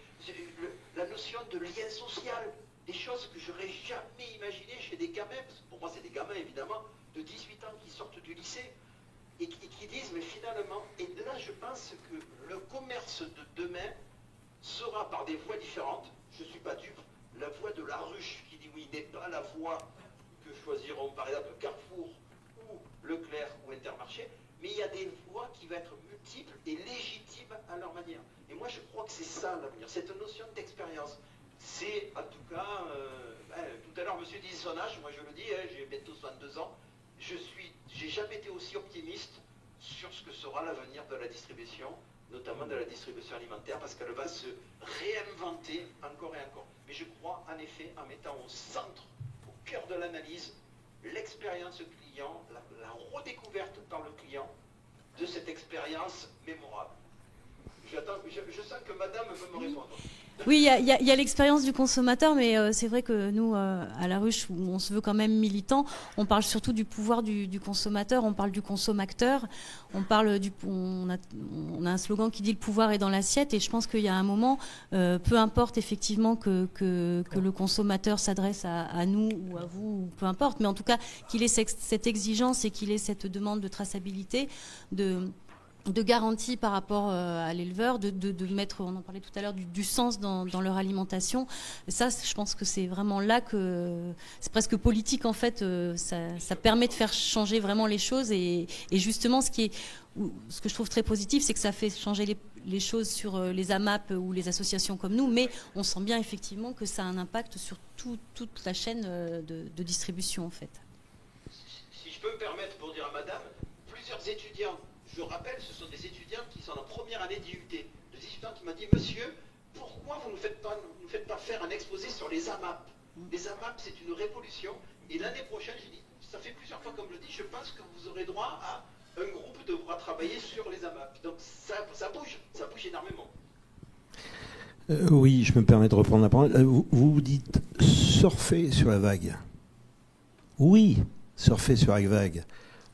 la notion de lien social, des choses que j'aurais jamais imaginées chez des gamins, parce que pour moi c'est des gamins évidemment, de 18 ans qui sortent du lycée, et qui disent, mais finalement, et là je pense que le commerce de demain sera par des voies différentes, je ne suis pas dupe, la voie de la ruche qui dit oui n'est pas la voie que choisiront par exemple Carrefour ou Leclerc ou Intermarché, mais il y a des voies qui vont être multiples et légitimes à leur manière. Et moi je crois que c'est ça l'avenir, cette notion d'expérience. C'est en tout cas, tout à l'heure monsieur disait son âge, moi je le dis, hein, j'ai bientôt 62 ans, j'ai jamais été aussi optimiste sur ce que sera l'avenir de la distribution, notamment de la distribution alimentaire, parce qu'elle va se réinventer encore et encore. Mais je crois en effet en mettant au centre, au cœur de l'analyse, l'expérience client, la redécouverte par le client de cette expérience mémorable. Je sens que madame veut me répondre. Oui, il y a l'expérience du consommateur, mais c'est vrai que nous, à la ruche, où on se veut quand même militant, on parle surtout du pouvoir du consommateur, on parle du consommateur, on a un slogan qui dit le pouvoir est dans l'assiette, et je pense qu'il y a un moment, peu importe effectivement que le consommateur s'adresse à nous ou à vous, ou peu importe, mais en tout cas qu'il ait cette exigence et qu'il ait cette demande de traçabilité, de garantie par rapport à l'éleveur, de mettre, on en parlait tout à l'heure, du sens dans leur alimentation. Et ça, je pense que c'est vraiment là que c'est presque politique en fait. Ça permet de faire changer vraiment les choses et justement ce que je trouve très positif, c'est que ça fait changer les choses sur les AMAP ou les associations comme nous, mais on sent bien effectivement que ça a un impact sur toute la chaîne de distribution en fait. Si je peux me permettre pour dire à madame, plusieurs étudiants, je rappelle, ce sont des étudiants qui sont en première année d'IUT, de 18 ans, qui m'ont dit, monsieur, pourquoi vous ne faites pas faire un exposé sur les AMAP? Les AMAP, c'est une révolution. Et l'année prochaine, j'ai dit, ça fait plusieurs fois qu'on me le dit, je pense que vous aurez droit à un groupe devra travailler sur les AMAP. Donc ça bouge énormément. Oui, je me permets de reprendre la parole. Vous dites surfer sur la vague. Oui, surfer sur la vague.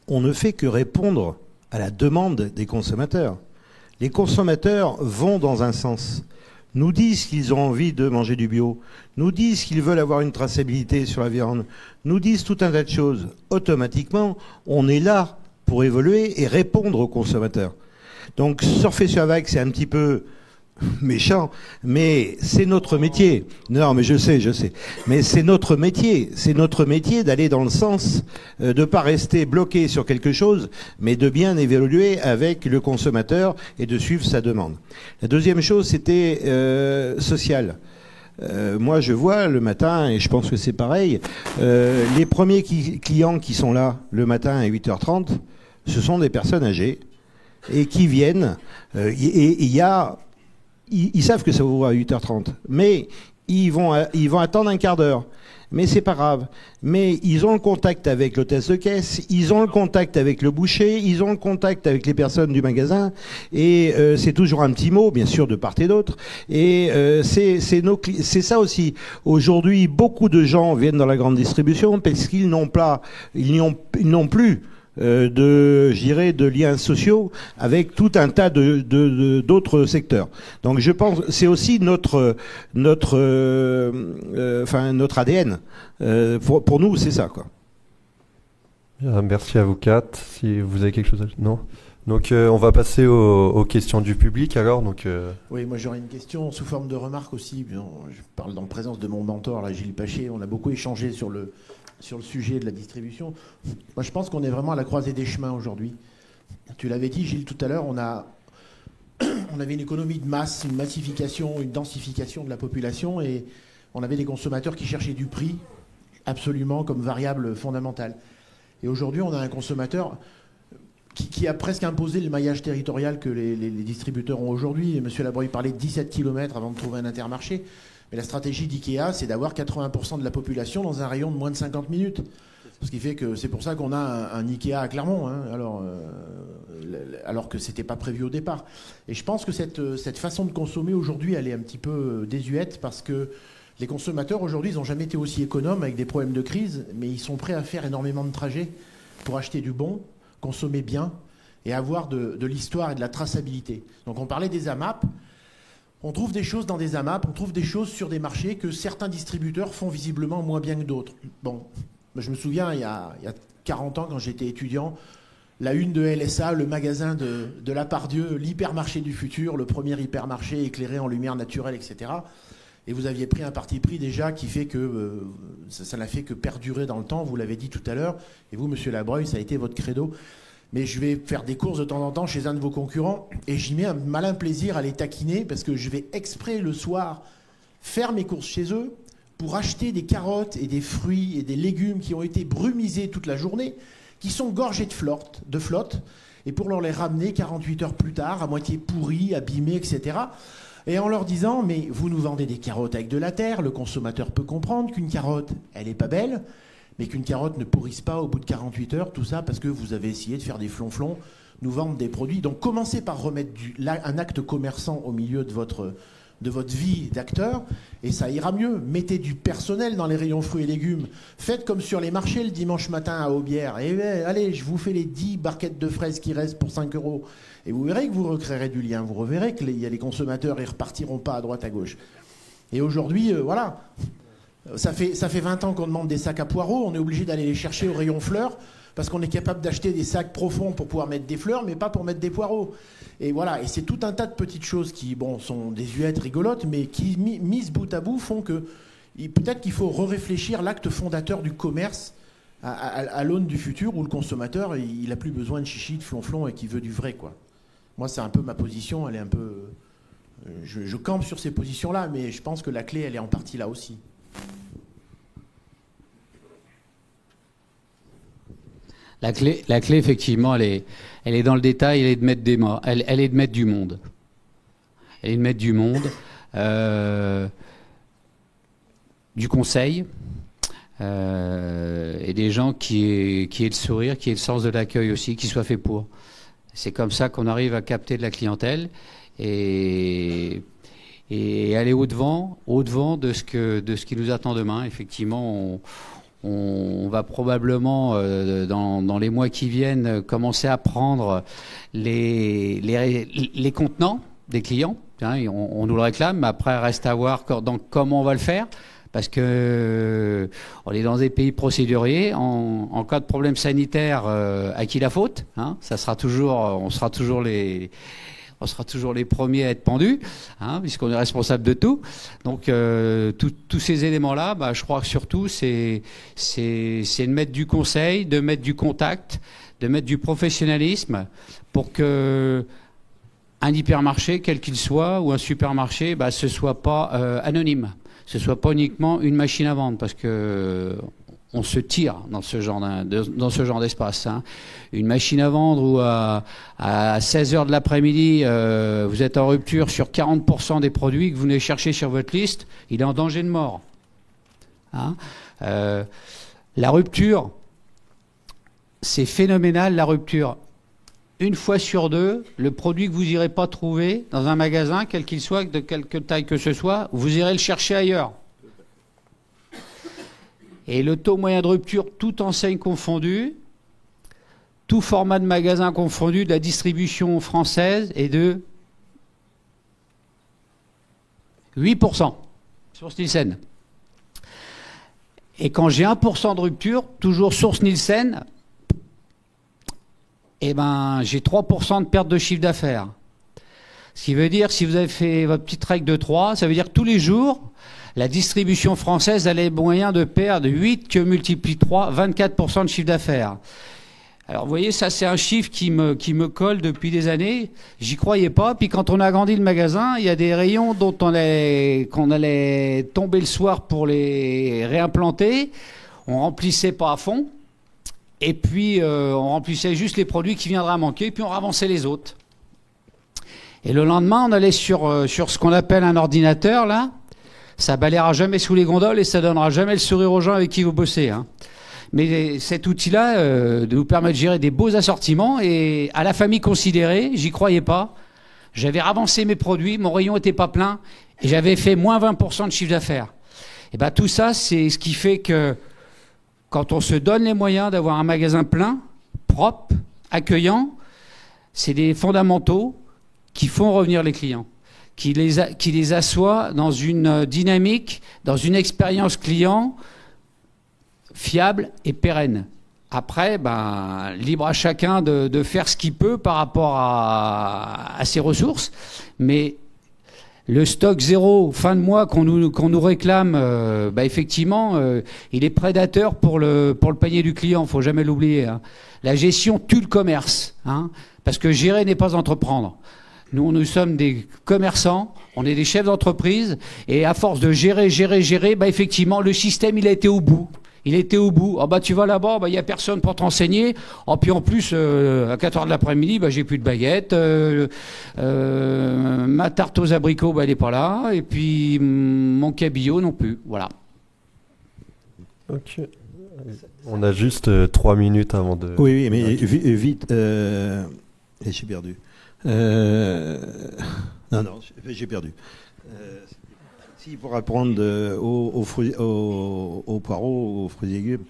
On ne fait que répondre à la demande des consommateurs. Les consommateurs vont dans un sens, nous disent qu'ils ont envie de manger du bio, nous disent qu'ils veulent avoir une traçabilité sur la viande, nous disent tout un tas de choses. Automatiquement, on est là pour évoluer et répondre aux consommateurs. Donc surfer sur la vague, c'est un petit peu méchant, mais c'est notre métier. Non, mais je sais. Mais c'est notre métier. C'est notre métier d'aller dans le sens de ne pas rester bloqué sur quelque chose, mais de bien évoluer avec le consommateur et de suivre sa demande. La deuxième chose, c'était social. Moi, je vois le matin, et je pense que c'est pareil, les premiers clients qui sont là le matin à 8h30, ce sont des personnes âgées et qui viennent. Ils savent que ça ouvre à 8h30, mais ils vont attendre un quart d'heure. Mais c'est pas grave. Mais ils ont le contact avec l'hôtesse de caisse, ils ont le contact avec le boucher, ils ont le contact avec les personnes du magasin, et c'est toujours un petit mot, bien sûr, de part et d'autre. Et c'est ça aussi. Aujourd'hui, beaucoup de gens viennent dans la grande distribution parce qu'ils n'ont plus de liens sociaux avec tout un tas d'autres secteurs. Donc je pense c'est aussi notre ADN. Pour nous, c'est ça, quoi. Merci à vous quatre. Si vous avez quelque chose à... Non. Donc on va passer aux questions du public alors. Oui, moi j'aurais une question sous forme de remarque aussi. Je parle dans la présence de mon mentor, là, Gilles Paché. On a beaucoup échangé sur le sujet de la distribution. Moi, je pense qu'on est vraiment à la croisée des chemins aujourd'hui. Tu l'avais dit, Gilles, tout à l'heure, on avait une économie de masse, une massification, une densification de la population, et on avait des consommateurs qui cherchaient du prix absolument comme variable fondamentale. Et aujourd'hui, on a un consommateur qui a presque imposé le maillage territorial que les distributeurs ont aujourd'hui. M. Labreuil parlait de 17 km avant de trouver un intermarché. Mais la stratégie d'IKEA, c'est d'avoir 80% de la population dans un rayon de moins de 50 minutes. Ce qui fait que c'est pour ça qu'on a un Ikea à Clermont, hein, alors que c'était pas prévu au départ. Et je pense que cette façon de consommer aujourd'hui, elle est un petit peu désuète parce que les consommateurs aujourd'hui, ils n'ont jamais été aussi économes avec des problèmes de crise, mais ils sont prêts à faire énormément de trajets pour acheter du bon, consommer bien et avoir de l'histoire et de la traçabilité. Donc on parlait des AMAP. On trouve des choses dans des AMAP, on trouve des choses sur des marchés que certains distributeurs font visiblement moins bien que d'autres. Bon, je me souviens, il y a 40 ans, quand j'étais étudiant, la une de LSA, le magasin de la Pardieu, l'hypermarché du futur, le premier hypermarché éclairé en lumière naturelle, etc. Et vous aviez pris un parti pris déjà qui fait que ça n'a fait que perdurer dans le temps, vous l'avez dit tout à l'heure. Et vous, Monsieur Labreuil, ça a été votre credo. Mais je vais faire des courses de temps en temps chez un de vos concurrents et j'y mets un malin plaisir à les taquiner parce que je vais exprès le soir faire mes courses chez eux pour acheter des carottes et des fruits et des légumes qui ont été brumisés toute la journée, qui sont gorgés de flotte, et pour leur les ramener 48 heures plus tard, à moitié pourris, abîmés, etc. Et en leur disant, mais vous nous vendez des carottes avec de la terre, le consommateur peut comprendre qu'une carotte, elle n'est pas belle, mais qu'une carotte ne pourrisse pas au bout de 48 heures, tout ça parce que vous avez essayé de faire des flonflons, nous vendre des produits. Donc commencez par remettre un acte commerçant au milieu de votre vie d'acteur, et ça ira mieux. Mettez du personnel dans les rayons fruits et légumes. Faites comme sur les marchés le dimanche matin à Aubière. Et allez, je vous fais les 10 barquettes de fraises qui restent pour 5 €. Et vous verrez que vous recréerez du lien. Vous reverrez qu'il y a les consommateurs, ils repartiront pas à droite à gauche. Et aujourd'hui, voilà. Ça fait 20 ans qu'on demande des sacs à poireaux, on est obligé d'aller les chercher au rayon fleurs, parce qu'on est capable d'acheter des sacs profonds pour pouvoir mettre des fleurs, mais pas pour mettre des poireaux. Et voilà, et c'est tout un tas de petites choses qui, sont désuètes, rigolotes, mais qui, mises bout à bout, font que peut-être qu'il faut réfléchir l'acte fondateur du commerce à l'aune du futur, où le consommateur, il n'a plus besoin de chichi, de flonflon, et qui veut du vrai, quoi. Moi, c'est un peu ma position, elle est un peu... Je campe sur ces positions-là, mais je pense que la clé, elle est en partie là aussi. La clé, effectivement, elle est dans le détail, elle est de mettre du monde. Elle est de mettre du monde. du conseil, et des gens qui aient le sourire, qui aient le sens de l'accueil aussi, qui soient faits pour. C'est comme ça qu'on arrive à capter de la clientèle et aller au-devant de ce qui nous attend demain. Effectivement, on va probablement, dans les mois qui viennent, commencer à prendre les contenants des clients. Hein, on nous le réclame, mais après, reste à voir comment on va le faire. Parce que on est dans des pays procéduriers. En cas de problème sanitaire, à qui la faute, hein, on sera toujours les premiers à être pendus, hein, puisqu'on est responsable de tout. Donc tous ces éléments-là, je crois que surtout c'est de mettre du conseil, de mettre du contact, de mettre du professionnalisme pour que un hypermarché, quel qu'il soit, ou un supermarché, ce soit pas anonyme. Ce soit pas uniquement une machine à vendre, parce que on se tire dans ce genre d'espace. Hein. Une machine à vendre où à 16h de l'après-midi, vous êtes en rupture sur 40% des produits que vous venez chercher sur votre liste, il est en danger de mort. Hein. La rupture, c'est phénoménal, la rupture. Une fois sur deux, le produit que vous n'irez pas trouver dans un magasin, quel qu'il soit, de quelque taille que ce soit, vous irez le chercher ailleurs. Et le taux moyen de rupture, toute enseigne confondue, tout format de magasin confondu, de la distribution française, est de 8% sur Nielsen. Et quand j'ai 1% de rupture, toujours source Nielsen, j'ai 3% de perte de chiffre d'affaires. Ce qui veut dire, si vous avez fait votre petite règle de 3, ça veut dire que tous les jours, la distribution française a les moyens de perdre 8 que multiplie 3, 24% de chiffre d'affaires. Alors vous voyez, ça c'est un chiffre qui me colle depuis des années. J'y croyais pas. Puis quand on a agrandi le magasin, il y a des rayons qu'on allait tomber le soir pour les réimplanter. On remplissait pas à fond. Et puis, on remplissait juste les produits qui viendraient à manquer, et puis on ravançait les autres. Et le lendemain, on allait sur ce qu'on appelle un ordinateur, là. Ça balayera jamais sous les gondoles et ça donnera jamais le sourire aux gens avec qui vous bossez. Hein. Mais cet outil-là nous permet de gérer des beaux assortiments. Et à la famille considérée, j'y croyais pas. J'avais ravancé mes produits, mon rayon était pas plein, et j'avais fait moins 20% de chiffre d'affaires. Et tout ça, c'est ce qui fait que quand on se donne les moyens d'avoir un magasin plein, propre, accueillant, c'est des fondamentaux qui font revenir les clients, qui les assoient dans une dynamique, dans une expérience client fiable et pérenne. Après, libre à chacun de faire ce qu'il peut par rapport à ses ressources, mais le stock zéro, fin de mois, qu'on nous réclame, effectivement, il est prédateur pour le panier du client, faut jamais l'oublier. Hein. La gestion tue le commerce, hein, parce que gérer n'est pas entreprendre. Nous sommes des commerçants, on est des chefs d'entreprise, et à force de gérer, effectivement, le système, il a été au bout. Il était au bout. Tu vas là-bas, il y a personne pour t'enseigner. Puis en plus, à 4h de l'après-midi, j'ai plus de baguette. Ma tarte aux abricots, elle est pas là. Et puis mon cabillaud non plus. Voilà. Ok. On a juste 3 minutes avant de... Oui, mais vite. J'ai perdu. Non, j'ai perdu. Pour répondre aux poireaux, aux fruits et légumes,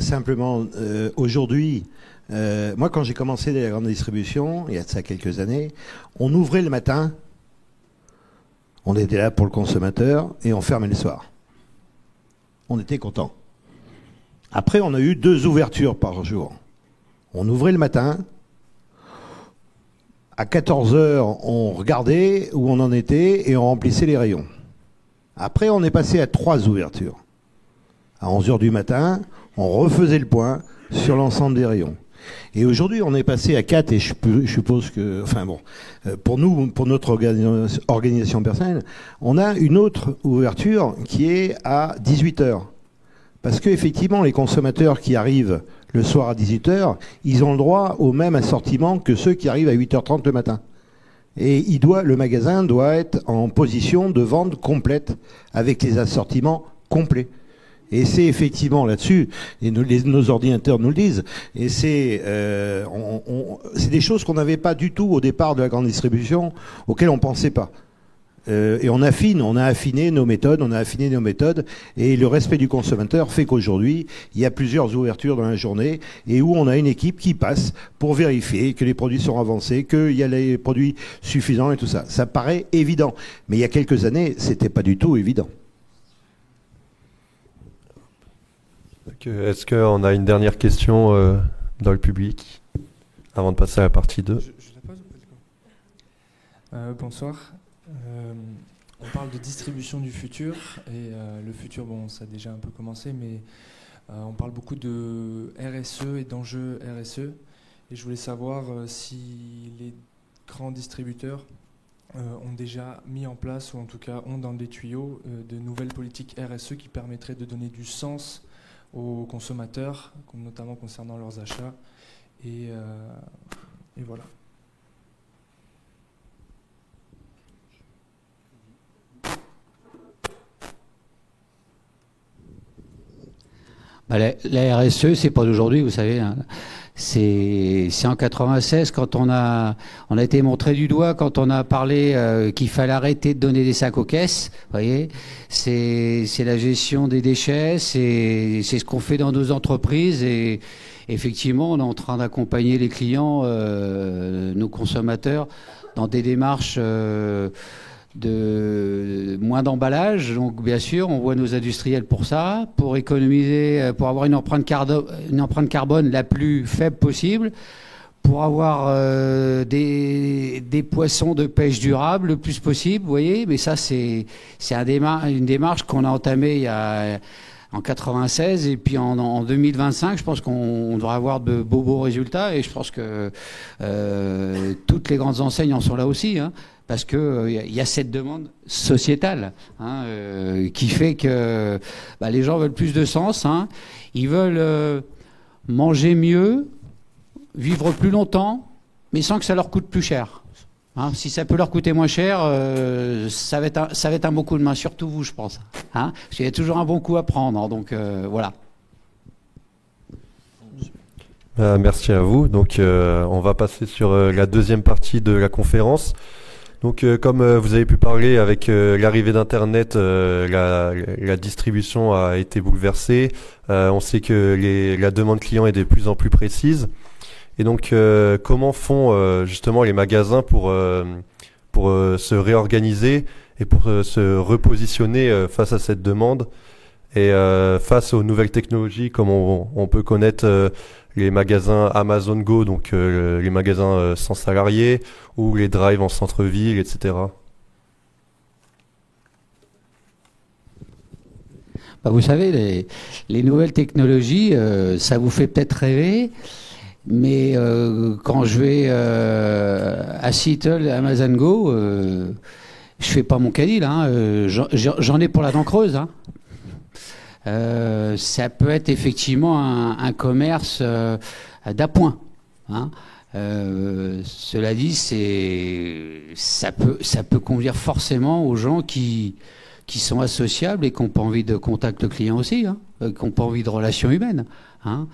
simplement, aujourd'hui, moi quand j'ai commencé la grande distribution, il y a de ça quelques années, on ouvrait le matin, on était là pour le consommateur, et on fermait le soir. On était content. Après, on a eu 2 ouvertures par jour. On ouvrait le matin, à 14h, on regardait où on en était, et on remplissait les rayons. Après, on est passé à 3 ouvertures. À 11h du matin, on refaisait le point sur l'ensemble des rayons. Et aujourd'hui, on est passé à 4, et je suppose que... pour nous, pour notre organisation personnelle, on a une autre ouverture qui est à 18h. Parce qu'effectivement, les consommateurs qui arrivent le soir à 18h, ils ont le droit au même assortiment que ceux qui arrivent à 8h30 le matin. Et le magasin doit être en position de vente complète, avec les assortiments complets. Et c'est effectivement là-dessus, et nos ordinateurs nous le disent, et c'est des choses qu'on n'avait pas du tout au départ de la grande distribution, auxquelles on ne pensait pas. Et on a affiné nos méthodes, et le respect du consommateur fait qu'aujourd'hui, il y a plusieurs ouvertures dans la journée, et où on a une équipe qui passe pour vérifier que les produits sont avancés, qu'il y a les produits suffisants et tout ça. Ça paraît évident. Mais il y a quelques années, c'était pas du tout évident. Est-ce qu'on a une dernière question dans le public avant de passer à la partie 2? Je la pose ou pas? Bonsoir. On parle de distribution du futur et le futur, bon, ça a déjà un peu commencé, mais on parle beaucoup de RSE et d'enjeux RSE. Et je voulais savoir si les grands distributeurs ont déjà mis en place, ou en tout cas ont dans les tuyaux, de nouvelles politiques RSE qui permettraient de donner du sens aux consommateurs, notamment concernant leurs achats. Et voilà. Bah, la RSE, c'est pas d'aujourd'hui, vous savez. Hein. C'est en 96 quand on a été montré du doigt quand on a parlé qu'il fallait arrêter de donner des sacs aux caisses. Vous voyez, c'est la gestion des déchets, c'est ce qu'on fait dans nos entreprises et effectivement, on est en train d'accompagner les clients, nos consommateurs, dans des démarches de moins d'emballage. Donc bien sûr, on voit nos industriels pour ça, pour économiser, pour avoir une empreinte carbone la plus faible possible, pour avoir des poissons de pêche durable le plus possible, vous voyez. Mais ça, c'est une démarche qu'on a entamée en 96 et puis en 2025, je pense qu'on devrait avoir de beaux résultats et je pense que toutes les grandes enseignes en sont là aussi, hein. Parce que y a cette demande sociétale qui fait que les gens veulent plus de sens. Hein. Ils veulent manger mieux, vivre plus longtemps, mais sans que ça leur coûte plus cher. Hein. Si ça peut leur coûter moins cher, ça va être un bon coup de main, surtout vous, je pense. Hein. Parce qu'il y a toujours un bon coup à prendre. Hein. Donc voilà. Merci à vous. Donc on va passer sur la deuxième partie de la conférence. Donc comme vous avez pu parler avec l'arrivée d'Internet, la distribution a été bouleversée. On sait que la demande client est de plus en plus précise. Et donc comment font justement les magasins pour se réorganiser et pour se repositionner face à cette demande et face aux nouvelles technologies comme on peut connaître les magasins Amazon Go, donc les magasins sans salariés, ou les drives en centre-ville, etc. Vous savez, les nouvelles technologies, ça vous fait peut-être rêver, mais quand je vais à Seattle, Amazon Go, je fais pas mon caddie, là. Hein, j'en ai pour la dent creuse, hein. Ça peut être effectivement un commerce d'appoint. Hein. Cela dit, ça peut convenir forcément aux gens qui sont associables et qui n'ont pas envie de contact client aussi, hein, qui n'ont pas envie de relations humaines. Hein.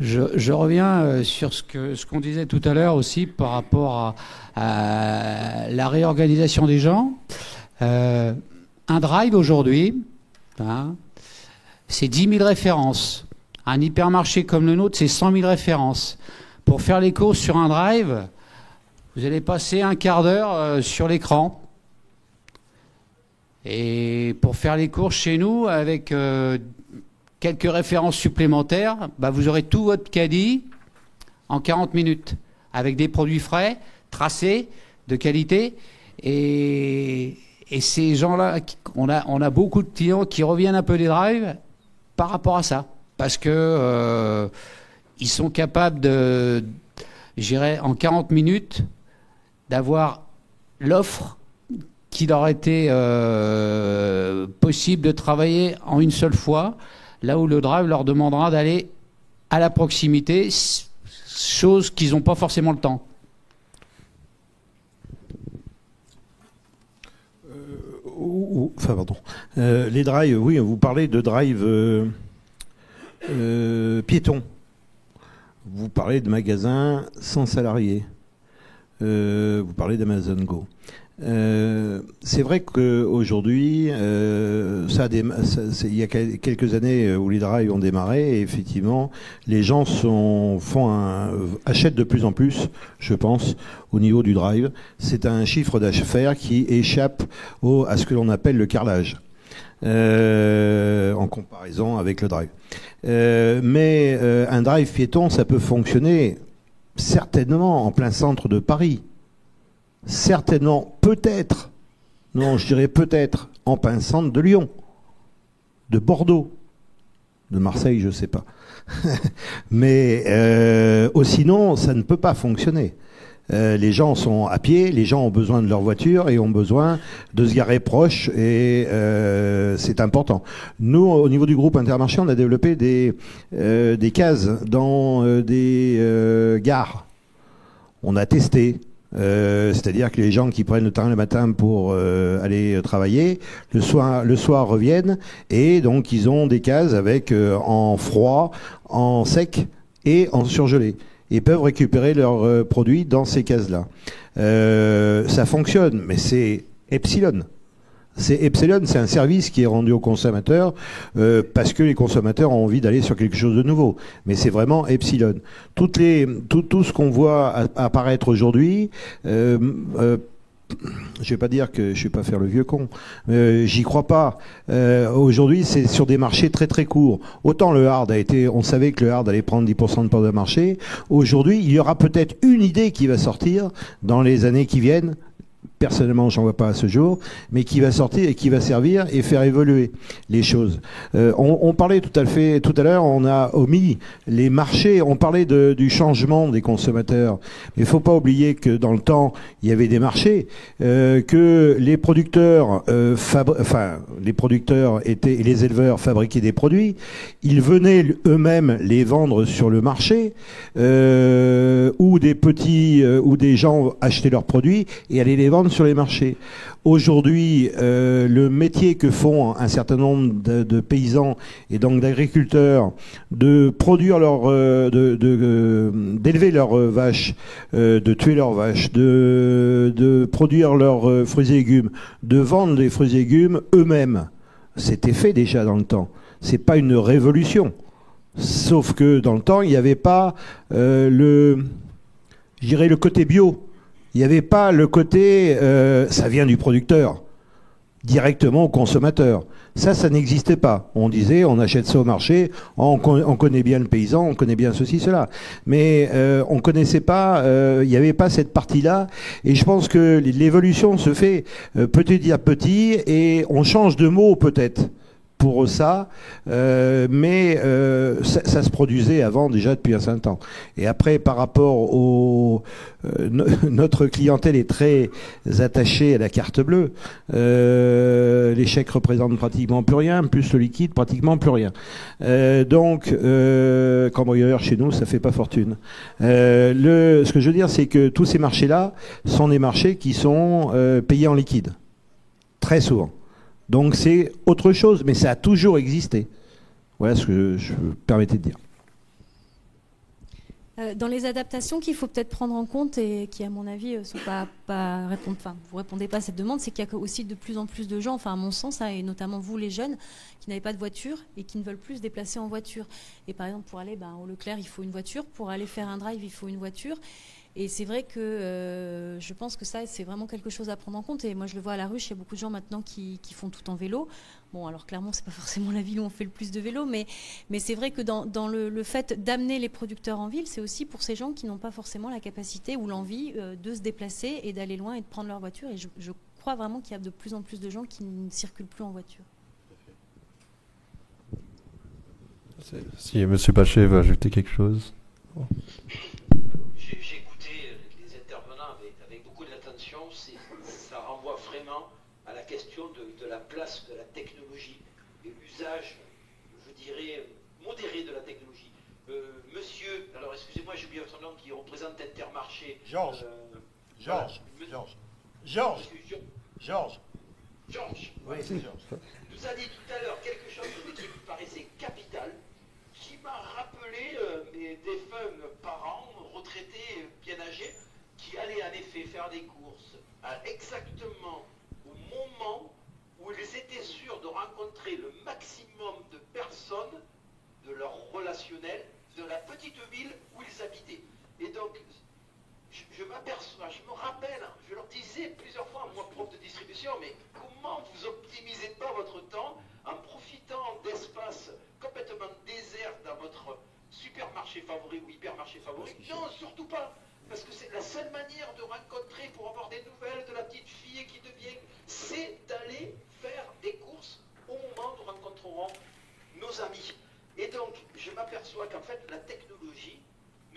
Je reviens sur ce qu'on disait tout à l'heure aussi par rapport à la réorganisation des gens. Un drive aujourd'hui, hein, c'est 10 000 références. Un hypermarché comme le nôtre, c'est 100 000 références. Pour faire les courses sur un drive, vous allez passer un quart d'heure sur l'écran. Et pour faire les courses chez nous, avec quelques références supplémentaires, vous aurez tout votre caddie en 40 minutes. Avec des produits frais, tracés, de qualité. Et ces gens-là, on a beaucoup de clients qui reviennent un peu des drives par rapport à ça. Parce que ils sont capables de, en 40 minutes, d'avoir l'offre qui leur était possible de travailler en une seule fois, là où le drive leur demandera d'aller à la proximité, chose qu'ils n'ont pas forcément le temps. enfin, pardon. Les drives, oui, vous parlez de drive piétons. Vous parlez de magasins sans salariés. Vous parlez d'Amazon Go. C'est vrai qu'aujourd'hui, il y a quelques années où les drives ont démarré, et effectivement, les gens achètent de plus en plus, je pense, au niveau du drive. C'est un chiffre d'affaires qui échappe à ce que l'on appelle le carrelage, en comparaison avec le drive. Mais un drive piéton, ça peut fonctionner certainement en plein centre de Paris. Certainement, peut-être, non, je dirais peut-être, en plein centre de Lyon, de Bordeaux, de Marseille, je ne sais pas. Mais sinon, ça ne peut pas fonctionner. Les gens sont à pied, les gens ont besoin de leur voiture et ont besoin de se garer proche, et c'est important. Nous, au niveau du groupe Intermarché, on a développé des cases dans des gares. On a testé. C'est-à-dire que les gens qui prennent le train le matin pour aller travailler, le soir reviennent, et donc ils ont des cases avec en froid, en sec et en surgelé, et peuvent récupérer leurs produits dans ces cases-là. Ça fonctionne, mais c'est Epsilon. C'est un service qui est rendu aux consommateurs parce que les consommateurs ont envie d'aller sur quelque chose de nouveau. Mais c'est vraiment Epsilon. Tout ce qu'on voit apparaître aujourd'hui, je vais pas dire que je vais pas faire le vieux con. J'y crois pas. Aujourd'hui, c'est sur des marchés très très courts. Autant le hard on savait que le hard allait prendre 10% de part de marché. Aujourd'hui, il y aura peut-être une idée qui va sortir dans les années qui viennent. Personnellement, j'en vois pas à ce jour, mais qui va sortir et qui va servir et faire évoluer les choses. On parlait tout à l'heure, on a omis les marchés, on parlait du changement des consommateurs. Mais il faut pas oublier que dans le temps, il y avait des marchés, que les producteurs, les producteurs et les éleveurs fabriquaient des produits, ils venaient eux-mêmes les vendre sur le marché, où des gens achetaient leurs produits et allaient les vendre sur les marchés. Aujourd'hui, le métier que font un certain nombre de paysans et donc d'agriculteurs, de produire d'élever leurs vaches, de tuer leurs vaches, de produire leurs fruits et légumes, de vendre les fruits et légumes eux-mêmes, c'était fait déjà dans le temps. C'est pas une révolution. Sauf que dans le temps, il n'y avait pas le côté bio. Il n'y avait pas le côté ça vient du producteur, directement au consommateur. Ça n'existait pas. On disait, on achète ça au marché, on connaît bien le paysan, on connaît bien ceci, cela. Mais on connaissait pas, il n'y avait pas cette partie-là. Et je pense que l'évolution se fait petit à petit, et on change de mot peut-être pour ça, mais ça se produisait avant déjà depuis un certain temps. Et après, par rapport notre clientèle est très attachée à la carte bleue. Les chèques représentent pratiquement plus rien, plus le liquide, pratiquement plus rien. Donc, cambrioleur chez nous, ça fait pas fortune. Ce que je veux dire, c'est que tous ces marchés-là sont des marchés qui sont payés en liquide, très souvent. Donc c'est autre chose, mais ça a toujours existé. Voilà ce que je me permettais de dire. Dans les adaptations qu'il faut peut-être prendre en compte et qui, à mon avis, sont vous répondez pas à cette demande, c'est qu'il y a aussi de plus en plus de gens, enfin à mon sens, et notamment vous les jeunes, qui n'avaient pas de voiture et qui ne veulent plus se déplacer en voiture. Et par exemple, pour aller au Leclerc, il faut une voiture. Pour aller faire un drive, il faut une voiture. Et c'est vrai que je pense que ça, c'est vraiment quelque chose à prendre en compte. Et moi, je le vois à la ruche, il y a beaucoup de gens maintenant qui font tout en vélo. Bon, alors clairement, c'est pas forcément la ville où on fait le plus de vélo, mais c'est vrai que dans le fait d'amener les producteurs en ville, c'est aussi pour ces gens qui n'ont pas forcément la capacité ou l'envie de se déplacer et d'aller loin et de prendre leur voiture. Et je crois vraiment qu'il y a de plus en plus de gens qui ne circulent plus en voiture. Si M. Bachet veut ajouter quelque chose. Bon. J'ai écouté les intervenants avec beaucoup d'attention. Ça renvoie vraiment à la question de la place de la technologie et l'usage, je dirais, modéré de la technologie. Monsieur, alors excusez-moi, j'ai oublié votre nom, qui représente Intermarché. Georges. Georges, nous a dit tout à l'heure quelque chose qui me paraissait capital, qui m'a rappelé mes défunts parents retraités bien âgés qui allaient en effet faire des courses exactement au moment où ils étaient sûrs de rencontrer le maximum de personnes de leur relationnel de la petite ville où ils habitaient. Et donc, je m'aperçois, je me rappelle, je leur disais plusieurs fois, moi prof de distribution, mais comment vous optimisez pas votre temps en profitant d'espaces complètement déserts dans votre supermarché favori ou hypermarché favori? Non, surtout pas, parce que c'est la seule manière de rencontrer pour avoir des nouvelles de la petite fille qui devient, c'est d'aller faire des courses au moment où nous rencontrerons nos amis. Et donc, je m'aperçois qu'en fait, la technologie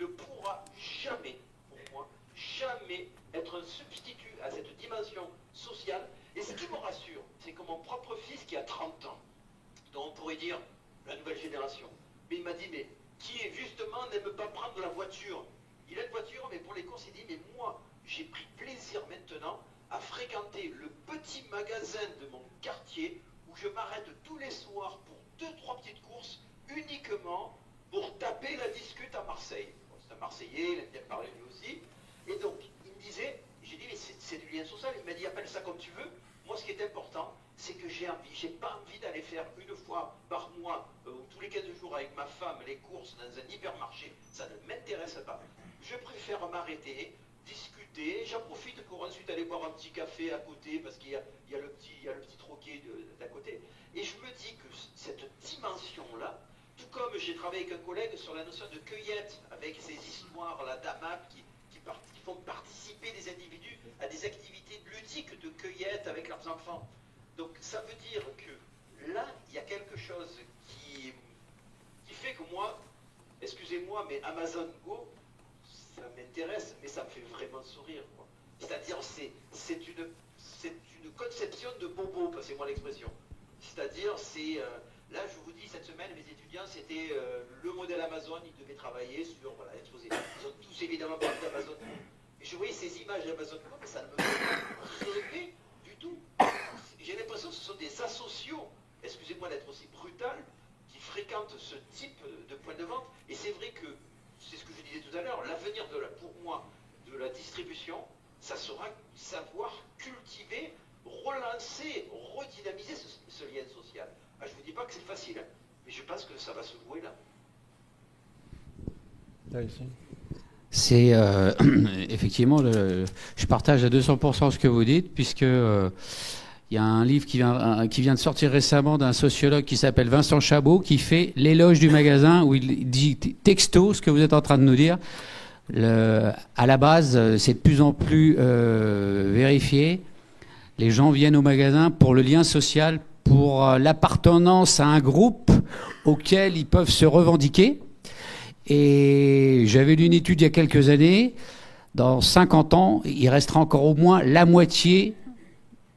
ne pourra jamais, pour moi, jamais être un substitut à cette dimension sociale. Et ce qui me rassure, c'est que mon propre fils qui a 30 ans, dont on pourrait dire la nouvelle génération, mais il m'a dit, mais qui justement n'aime pas prendre la voiture. Il a une voiture, mais pour les courses, il dit, mais moi, j'ai pris plaisir maintenant à fréquenter le petit magasin de mon quartier où je m'arrête tous les soirs pour 2-3 petites courses uniquement pour taper la discute à Marseille. Bon, c'est un Marseillais, il aime bien parler lui aussi. Et donc, il me disait, j'ai dit, mais c'est du lien social. Il m'a dit, appelle ça comme tu veux. Moi, ce qui est important, c'est que j'ai pas envie d'aller faire une fois par mois, ou tous les 15 jours avec ma femme, les courses dans un hypermarché. Ça ne m'intéresse pas. Je préfère m'arrêter, discuter. J'en profite pour ensuite aller boire un petit café à côté, parce qu'il y a le petit troquet d'à côté. Et je me dis que cette dimension-là, tout comme j'ai travaillé avec un collègue sur la notion de cueillette, avec ces histoires-là d'AMAP qui font participer des individus à des activités ludiques de cueillette avec leurs enfants. Donc ça veut dire que là, il y a quelque chose qui fait que moi, excusez-moi, mais Amazon Go, ça m'intéresse, mais ça me fait vraiment sourire. C'est-à-dire, c'est une conception de bobo, passez-moi l'expression. C'est-à-dire, là, je vous dis, cette semaine, mes étudiants, c'était le modèle Amazon, ils devaient travailler sur, voilà, exposer. Ils ont tous évidemment parlé d'Amazon. Et je voyais ces images d'Amazon, mais ça ne me fait rêver du tout. J'ai l'impression que ce sont des asociaux, excusez-moi d'être aussi brutal, qui fréquentent ce type de point de vente. Et c'est vrai que, c'est ce que je disais tout à l'heure, l'avenir pour moi de la distribution, ça sera savoir cultiver, relancer, redynamiser ce lien social. Je ne vous dis pas que c'est facile, mais je pense que ça va se jouer là. C'est effectivement, je partage à 200% ce que vous dites, puisque il y a un livre qui vient de sortir récemment d'un sociologue qui s'appelle Vincent Chabot, qui fait l'éloge du magasin, où il dit texto ce que vous êtes en train de nous dire. À la base, c'est de plus en plus vérifié. Les gens viennent au magasin pour le lien social, pour l'appartenance à un groupe auquel ils peuvent se revendiquer. Et j'avais lu une étude il y a quelques années. Dans 50 ans, il restera encore au moins la moitié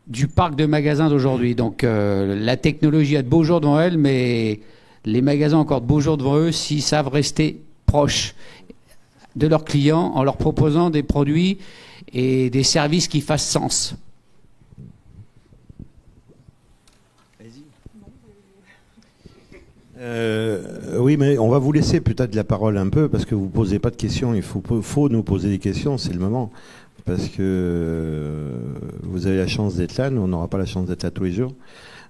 du parc de magasins d'aujourd'hui. Donc la technologie a de beaux jours devant elle, mais les magasins ont encore de beaux jours devant eux s'ils savent rester proches de leurs clients en leur proposant des produits et des services qui fassent sens. Oui, mais on va vous laisser peut-être la parole un peu parce que vous ne posez pas de questions. Il faut nous poser des questions, c'est le moment. Parce que vous avez la chance d'être là, nous on n'aura pas la chance d'être là tous les jours.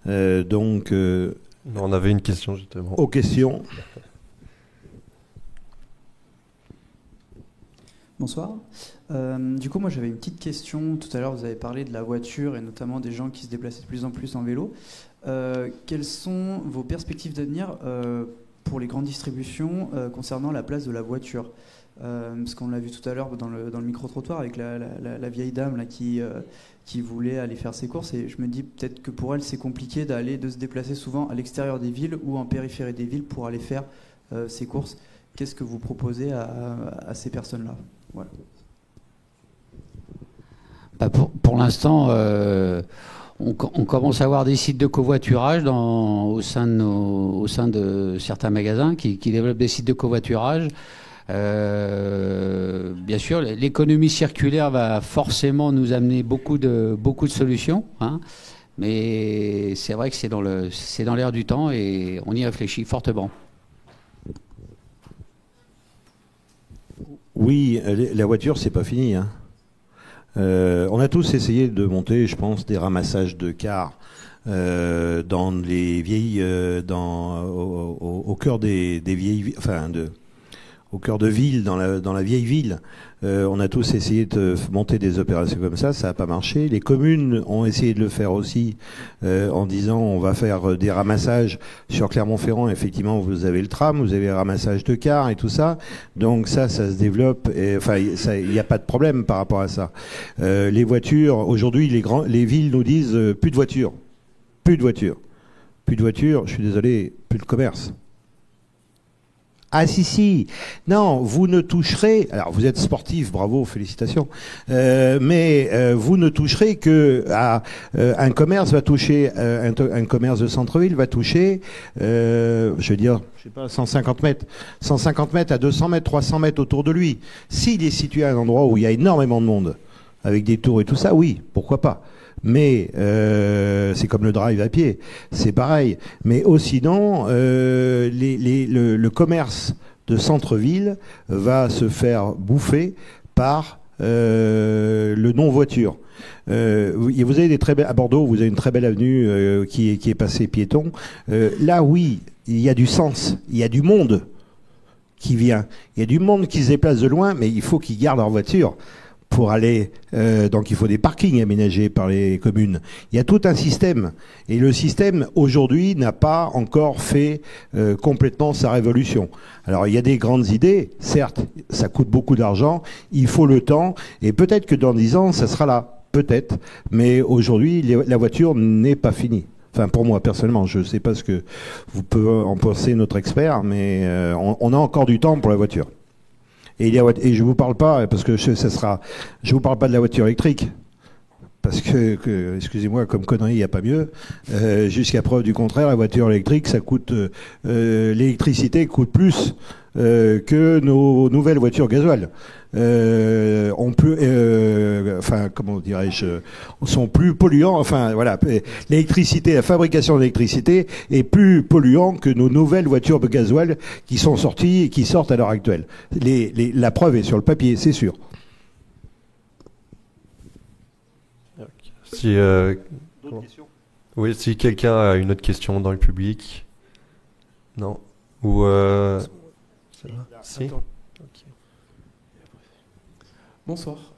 Donc, on avait une question justement. Aux questions. Bonsoir. Du coup, moi j'avais une petite question. Tout à l'heure, vous avez parlé de la voiture et notamment des gens qui se déplaçaient de plus en plus en vélo. Quelles sont vos perspectives d'avenir pour les grandes distributions concernant la place de la voiture? Parce qu'on l'a vu tout à l'heure dans le micro-trottoir avec la vieille dame là, qui voulait aller faire ses courses, et je me dis peut-être que pour elle c'est compliqué de se déplacer souvent à l'extérieur des villes ou en périphérie des villes pour aller faire ses courses. Qu'est-ce que vous proposez à ces personnes-là? Voilà. Bah pour l'instant, on commence à avoir des sites de covoiturage au sein de certains magasins qui développent des sites de covoiturage. Bien sûr, l'économie circulaire va forcément nous amener beaucoup de solutions, hein, Mais c'est vrai que c'est dans l'air du temps et on y réfléchit fortement. Oui, la voiture, c'est pas fini, hein. On a tous essayé de monter, je pense, des ramassages de cars dans les vieilles, au cœur des vieilles, enfin au cœur de ville, dans la vieille ville. On a tous essayé de monter des opérations comme ça n'a pas marché. Les communes ont essayé de le faire aussi en disant on va faire des ramassages sur Clermont-Ferrand. Effectivement, vous avez le tram, vous avez le ramassage de cars et tout ça. Donc ça se développe. Enfin, il n'y a pas de problème par rapport à ça. Les voitures, aujourd'hui, les villes nous disent plus de voitures, plus de voitures, plus de voitures. Je suis désolé, plus de commerce. Ah si, non, vous ne toucherez, alors vous êtes sportif, bravo, félicitations, mais vous ne toucherez que à un commerce va toucher, un commerce de centre-ville va toucher, je veux dire, je sais pas, 150 mètres à 200 mètres, 300 mètres autour de lui. S'il est situé à un endroit où il y a énormément de monde, avec des tours et tout ça, oui, pourquoi pas. Mais c'est comme le drive à pied, c'est pareil. Mais sinon, le commerce de centre-ville va se faire bouffer par le non-voiture. Vous avez à Bordeaux, vous avez une très belle avenue qui est passée piéton. Là, oui, il y a du sens, il y a du monde qui vient. Il y a du monde qui se déplace de loin, mais il faut qu'ils gardent leur voiture pour aller, donc il faut des parkings aménagés par les communes. Il y a tout un système. Et le système, aujourd'hui, n'a pas encore fait complètement sa révolution. Alors, il y a des grandes idées. Certes, ça coûte beaucoup d'argent. Il faut le temps. Et peut-être que dans 10 ans, ça sera là. Peut-être. Mais aujourd'hui, la voiture n'est pas finie. Enfin, pour moi, personnellement, je ne sais pas ce que vous pouvez en penser, notre expert, mais on a encore du temps pour la voiture. Et je vous parle pas, parce que je vous parle pas de la voiture électrique, parce que excusez-moi, comme connerie, il n'y a pas mieux. Jusqu'à preuve du contraire, la voiture électrique, ça coûte, l'électricité coûte plus que nos nouvelles voitures gasoil. Enfin, comment dirais-je, sont plus polluants. Enfin, voilà, l'électricité, la fabrication d'électricité est plus polluant que nos nouvelles voitures de gasoil qui sont sorties et qui sortent à l'heure actuelle. La preuve est sur le papier, c'est sûr. Si, D'autres questions ? Oui, si quelqu'un a une autre question dans le public. Non. Ou c'est là. Si. Attends. Okay. Bonsoir.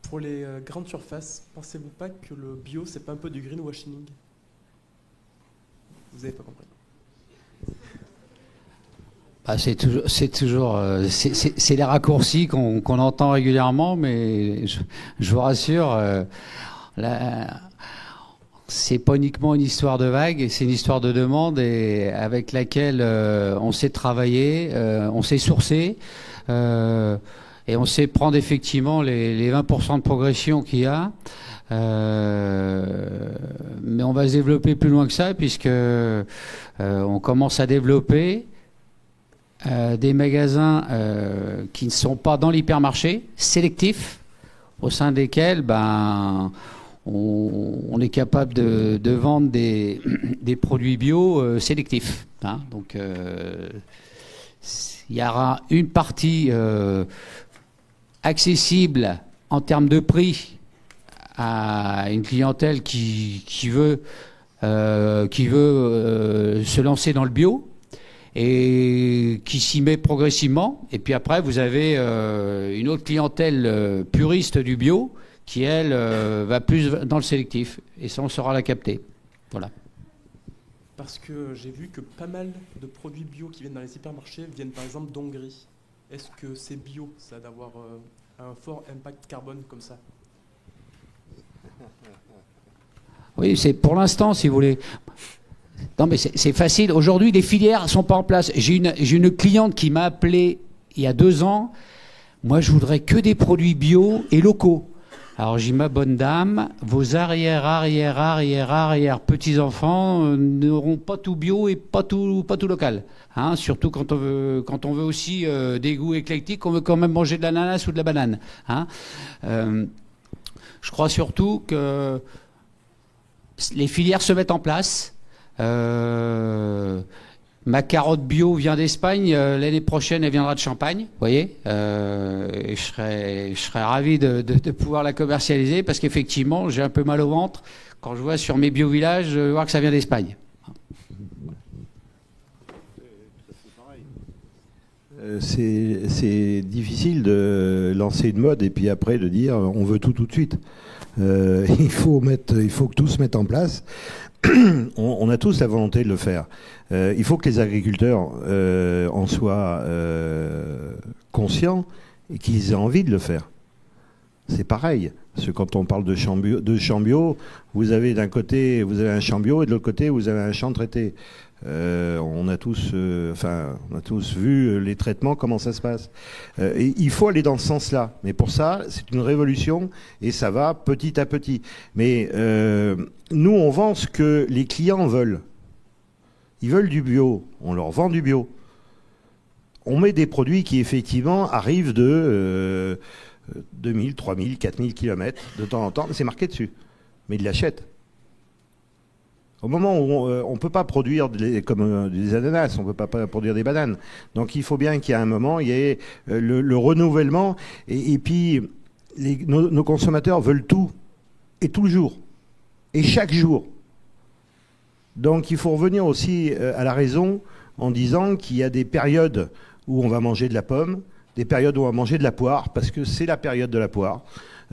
Pour les grandes surfaces, pensez-vous pas que le bio, c'est pas un peu du greenwashing? Vous n'avez pas compris. Bah, c'est les raccourcis qu'on entend régulièrement, mais je vous rassure, c'est pas uniquement une histoire de vague, c'est une histoire de demande et avec laquelle on sait travailler, on sait sourcer et on sait prendre effectivement les 20% de progression qu'il y a. Mais on va se développer plus loin que ça puisque on commence à développer des magasins qui ne sont pas dans l'hypermarché, sélectifs, au sein desquels on est capable de vendre des produits bio sélectifs. Hein. Donc il y aura une partie accessible en termes de prix à une clientèle qui veut se lancer dans le bio et qui s'y met progressivement. Et puis après, vous avez une autre clientèle puriste du bio qui, elle, va plus dans le sélectif. Et ça, on saura la capter. Voilà. Parce que j'ai vu que pas mal de produits bio qui viennent dans les hypermarchés viennent par exemple d'Hongrie. Est-ce que c'est bio, ça, d'avoir un fort impact carbone comme ça? Oui, c'est pour l'instant, si vous voulez. Non, mais c'est facile. Aujourd'hui, les filières ne sont pas en place. J'ai une cliente qui m'a appelé il y a 2 ans. Moi, je voudrais que des produits bio et locaux. Alors, j'ai dit, ma bonne dame, vos arrière petits-enfants n'auront pas tout bio et pas tout local. Hein, surtout quand on veut aussi des goûts éclectiques, on veut quand même manger de l'ananas ou de la banane. Hein. Je crois surtout que les filières se mettent en place. Ma carotte bio vient d'Espagne, l'année prochaine elle viendra de Champagne, vous voyez. Et je serais ravi de pouvoir la commercialiser parce qu'effectivement j'ai un peu mal au ventre quand je vois sur mes bio-villages, je vois que ça vient d'Espagne. C'est difficile de lancer une mode et puis après de dire on veut tout de suite. Il faut que tout se mette en place. On a tous la volonté de le faire. Il faut que les agriculteurs en soient conscients et qu'ils aient envie de le faire. C'est pareil. Parce que quand on parle de champ bio, vous avez d'un côté un champ bio et de l'autre côté vous avez un champ traité. On a tous vu les traitements, comment ça se passe. Et il faut aller dans ce sens-là. Mais pour ça, c'est une révolution et ça va petit à petit. Mais nous, on vend ce que les clients veulent. Ils veulent du bio. On leur vend du bio. On met des produits qui, effectivement, arrivent de 2000, 3000, 4000 km de temps en temps. Mais c'est marqué dessus. Mais ils l'achètent. Au moment où on ne peut pas produire comme des ananas, on ne peut pas produire des bananes. Donc il faut bien qu'il y ait un moment, il y ait le renouvellement. Et puis, nos consommateurs veulent tout. Et tout le jour. Et chaque jour. Donc il faut revenir aussi à la raison en disant qu'il y a des périodes où on va manger de la pomme, des périodes où on va manger de la poire, parce que c'est la période de la poire.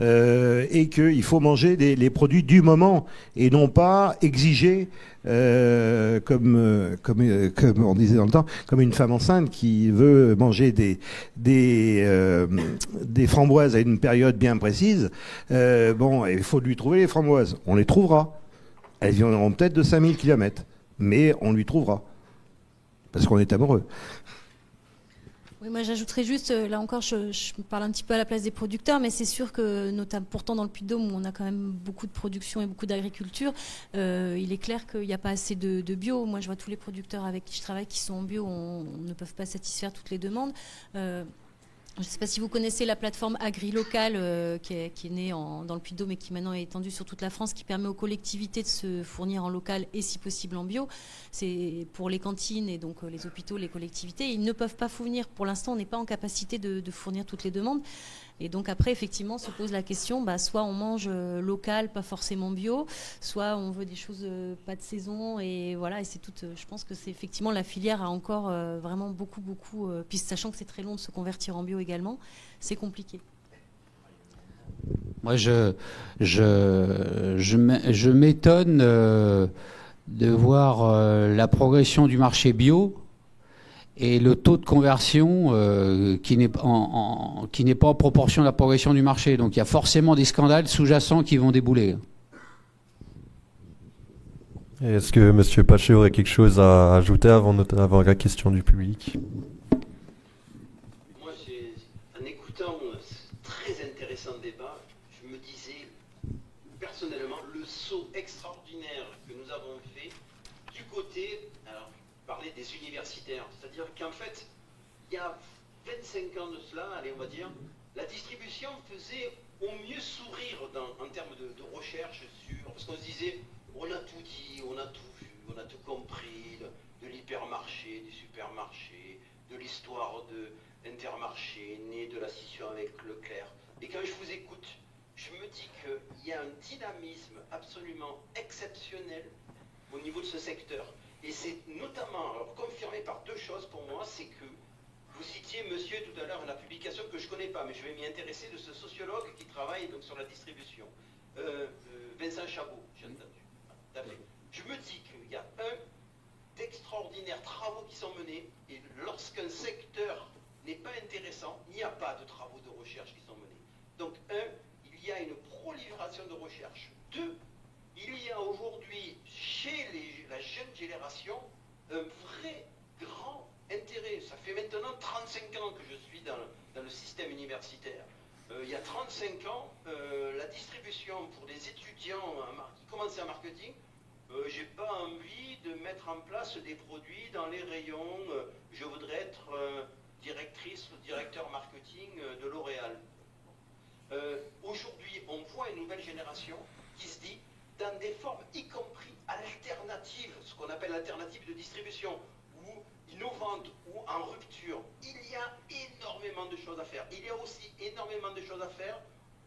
Et qu'il faut manger les produits du moment et non pas exiger, comme on disait dans le temps, comme une femme enceinte qui veut manger des framboises à une période bien précise. Il faut lui trouver les framboises. On les trouvera. Elles viendront peut-être de 5000 km, mais on lui trouvera. Parce qu'on est amoureux. Oui, moi j'ajouterais juste, là encore, je parle un petit peu à la place des producteurs, mais c'est sûr que, notamment pourtant dans le Puy-de-Dôme, où on a quand même beaucoup de production et beaucoup d'agriculture, il est clair qu'il n'y a pas assez de bio. Moi, je vois tous les producteurs avec qui je travaille qui sont en bio, on ne peuvent pas satisfaire toutes les demandes. Je ne sais pas si vous connaissez la plateforme AgriLocal qui est née dans le Puy-de-Dôme et qui maintenant est étendue sur toute la France, qui permet aux collectivités de se fournir en local et si possible en bio. C'est pour les cantines et donc les hôpitaux, les collectivités. Ils ne peuvent pas fournir, pour l'instant on n'est pas en capacité de fournir toutes les demandes. Et donc après effectivement se pose la question, soit on mange local, pas forcément bio, soit on veut des choses pas de saison et voilà, et c'est tout. Je pense que c'est effectivement la filière a encore vraiment beaucoup, puis sachant que c'est très long de se convertir en bio également, c'est compliqué. Moi je m'étonne de voir la progression du marché bio et le taux de conversion qui n'est pas en proportion à la progression du marché. Donc il y a forcément des scandales sous-jacents qui vont débouler. Est-ce que M. Paché aurait quelque chose à ajouter avant la question du public? Moi, en écoutant ce très intéressant débat, je me disais personnellement le saut extraordinaire que nous avons fait du côté, alors parler des universitaires, c'est-à-dire qu'en fait, il y a 25 ans de cela, allez on va dire, la distribution faisait au mieux sourire en termes de recherche parce qu'on se disait on a tout dit, on a tout vu, on a tout compris, de l'hypermarché, du supermarché, de l'histoire de l'Intermarché, né de la scission avec Leclerc. Et quand je vous écoute, je me dis qu'il y a un dynamisme absolument exceptionnel au niveau de ce secteur. Et c'est notamment confirmé par deux choses pour moi, c'est que vous citiez, monsieur, tout à l'heure, la publication que je ne connais pas, mais je vais m'y intéresser, de ce sociologue qui travaille donc, sur la distribution. Vincent Chabot, j'ai entendu. Je me dis qu'il y a d'extraordinaires travaux qui sont menés, et lorsqu'un secteur n'est pas intéressant, il n'y a pas de travaux de recherche qui sont menés. Donc, il y a une prolifération de recherche. Deux, il y a aujourd'hui, chez la jeune génération, un vrai grand intérêt. Ça fait maintenant 35 ans que je suis dans le système universitaire. Il y a 35 ans, la distribution pour des étudiants qui commençaient en marketing, j'ai pas envie de mettre en place des produits dans les rayons. Je voudrais être directrice ou directeur marketing de L'Oréal. Aujourd'hui, on voit une nouvelle génération qui se dit, dans des formes, y compris alternative de distribution, ou innovante, ou en rupture. Il y a énormément de choses à faire. Il y a aussi énormément de choses à faire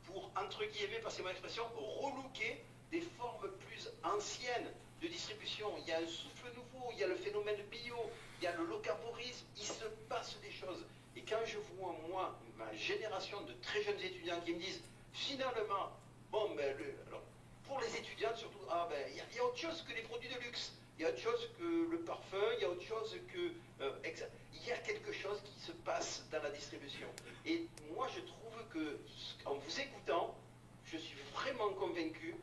pour, entre guillemets, passez-moi l'expression, relooker des formes plus anciennes de distribution. Il y a un souffle nouveau, il y a le phénomène bio, il y a le locavorisme, il se passe des choses. Et quand je vois, moi, ma génération de très jeunes étudiants qui me disent, finalement, bon, ben, alors, pour les étudiants surtout, ah, ben, il y a autre chose que les produits de luxe, il y a autre chose que le parfum, il y a autre chose que... il y a quelque chose qui se passe dans la distribution. Et moi, je trouve que, en vous écoutant, je suis vraiment convaincu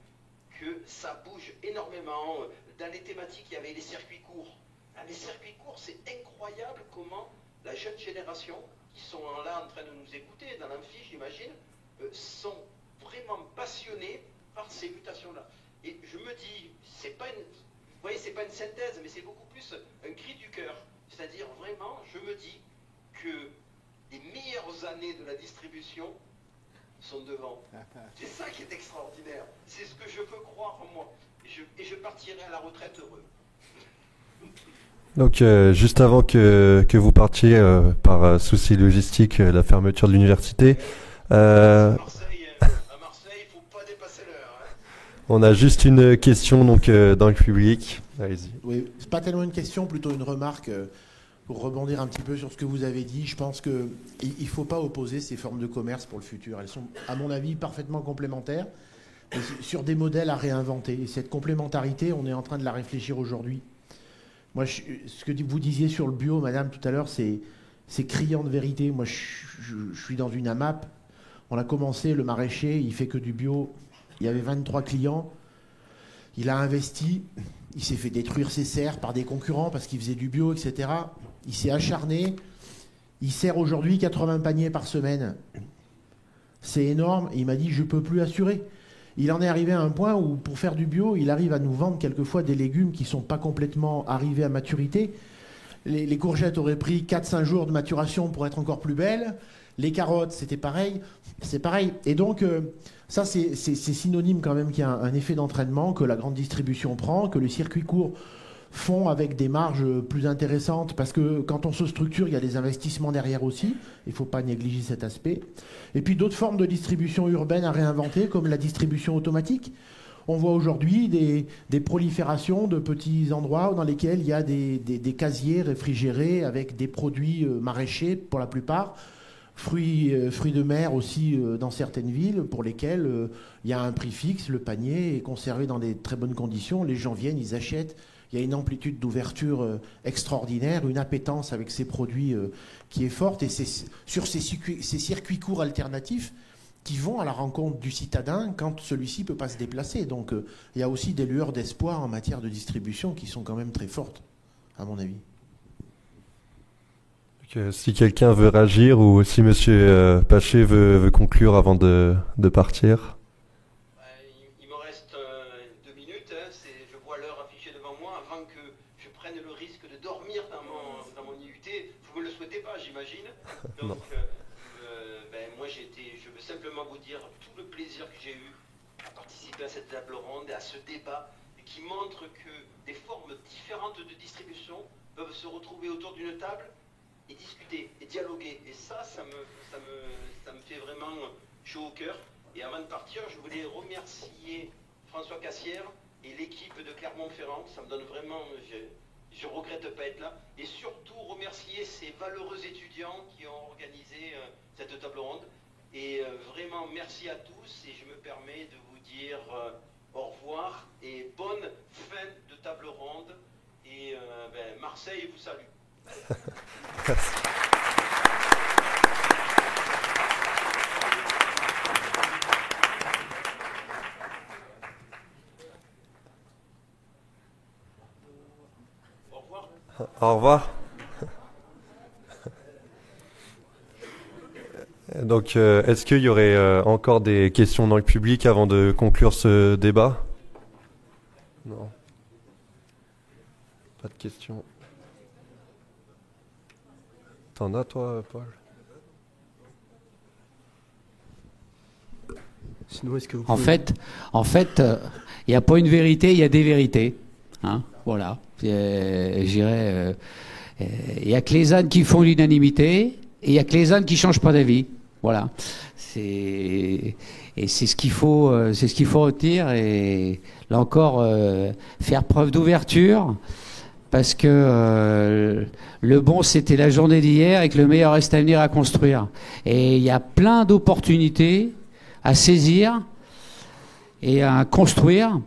que ça bouge énormément. Dans les thématiques, il y avait les circuits courts. Les circuits courts, c'est incroyable comment la jeune génération, qui sont là en train de nous écouter, dans l'amphi, j'imagine, sont vraiment passionnés par ces mutations-là. Et je me dis, c'est pas une, vous voyez, c'est pas une synthèse, mais c'est beaucoup plus un cri du cœur. C'est-à-dire, vraiment, je me dis que les meilleures années de la distribution sont devant. C'est ça qui est extraordinaire. C'est ce que je veux croire en moi. Et je partirai à la retraite heureux. Donc, juste avant que vous partiez, par souci logistique, la fermeture de l'université, on a juste une question donc, dans le public. Allez-y. Oui, c'est pas tellement une question, plutôt une remarque. Pour rebondir un petit peu sur ce que vous avez dit, je pense qu'il ne faut pas opposer ces formes de commerce pour le futur. Elles sont, à mon avis, parfaitement complémentaires, mais sur des modèles à réinventer. Et cette complémentarité, on est en train de la réfléchir aujourd'hui. Moi, ce que vous disiez sur le bio, madame, tout à l'heure, c'est criant de vérité. Moi, je suis dans une AMAP. On a commencé, le maraîcher, il fait que du bio. Il y avait 23 clients. Il a investi. Il s'est fait détruire ses serres par des concurrents parce qu'il faisait du bio, etc. Il s'est acharné. Il sert aujourd'hui 80 paniers par semaine. C'est énorme. Et il m'a dit, je ne peux plus assurer. Il en est arrivé à un point où, pour faire du bio, il arrive à nous vendre quelquefois des légumes qui ne sont pas complètement arrivés à maturité. Les courgettes auraient pris 4-5 jours de maturation pour être encore plus belles. Les carottes, c'était pareil. C'est pareil. Et donc, ça, c'est synonyme quand même qu'il y a un effet d'entraînement, que la grande distribution prend, que les circuits courts font avec des marges plus intéressantes, parce que quand on se structure, il y a des investissements derrière aussi. Il ne faut pas négliger cet aspect. Et puis d'autres formes de distribution urbaine à réinventer, comme la distribution automatique. On voit aujourd'hui des proliférations de petits endroits dans lesquels il y a des casiers réfrigérés avec des produits maraîchers pour la plupart, fruits de mer aussi dans certaines villes pour lesquelles il y a un prix fixe, le panier est conservé dans des très bonnes conditions, les gens viennent, ils achètent. Il y a une amplitude d'ouverture extraordinaire, une appétence avec ces produits qui est forte. Et c'est sur ces circuits courts alternatifs qui vont à la rencontre du citadin quand celui-ci ne peut pas se déplacer. Donc il y a aussi des lueurs d'espoir en matière de distribution qui sont quand même très fortes, à mon avis. Si quelqu'un veut réagir ou si M. Paché veut conclure avant de partir. Il me reste 2 minutes. Je vois l'heure affichée devant moi. Avant que je prenne le risque de dormir dans mon IUT, vous ne me le souhaitez pas, j'imagine. Donc, moi, je veux simplement vous dire tout le plaisir que j'ai eu à participer à cette table ronde et à ce débat qui montre que des formes différentes de distribution peuvent se retrouver autour d'une table et discuter et dialoguer. Et ça me fait vraiment chaud au cœur. Et avant de partir, je voulais remercier François Cassière et l'équipe de Clermont-Ferrand. Ça me donne vraiment... Je regrette de ne pas être là. Et surtout remercier ces valeureux étudiants qui ont organisé cette table ronde. Et vraiment merci à tous. Et je me permets de vous dire au revoir et bonne fin de table ronde. Et Marseille vous salue. Merci. Au revoir. Donc, est-ce qu'il y aurait encore des questions dans le public avant de conclure ce débat? Non. Pas de questions. T'en as, toi, Paul? Sinon, est-ce que vous pouvez... En fait, il n'y a pas une vérité, il y a des vérités. Hein. Voilà. Je dirais, il n'y a que les ânes qui font l'unanimité et il n'y a que les ânes qui ne changent pas d'avis. Voilà. Et c'est ce qu'il faut retenir. Et là encore, faire preuve d'ouverture. Parce que le bon, c'était la journée d'hier et que le meilleur reste à venir à construire. Et il y a plein d'opportunités à saisir et à construire.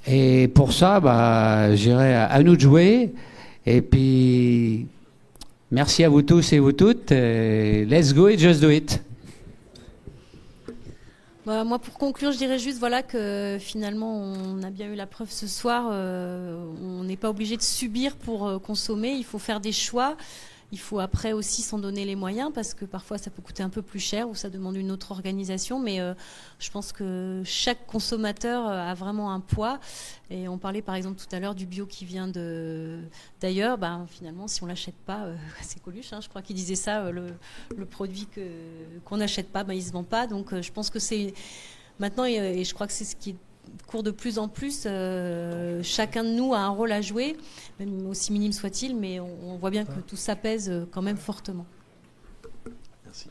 Et pour ça, j'irai à nous de jouer. Et puis, merci à vous tous et vous toutes. Let's go et just do it. Moi, pour conclure, je dirais juste que finalement, on a bien eu la preuve ce soir. On n'est pas obligé de subir pour consommer. Il faut faire des choix. Il faut après aussi s'en donner les moyens parce que parfois ça peut coûter un peu plus cher ou ça demande une autre organisation. Mais je pense que chaque consommateur a vraiment un poids. Et on parlait par exemple tout à l'heure du bio qui vient d'ailleurs. Finalement, si on l'achète pas, c'est Coluche, je crois qu'il disait ça, le produit qu'on n'achète pas, il se vend pas. Donc je pense que c'est maintenant, et je crois que c'est ce qui court de plus en plus, chacun de nous a un rôle à jouer, même aussi minime soit-il, mais on voit bien que tout ça pèse quand même fortement. Merci.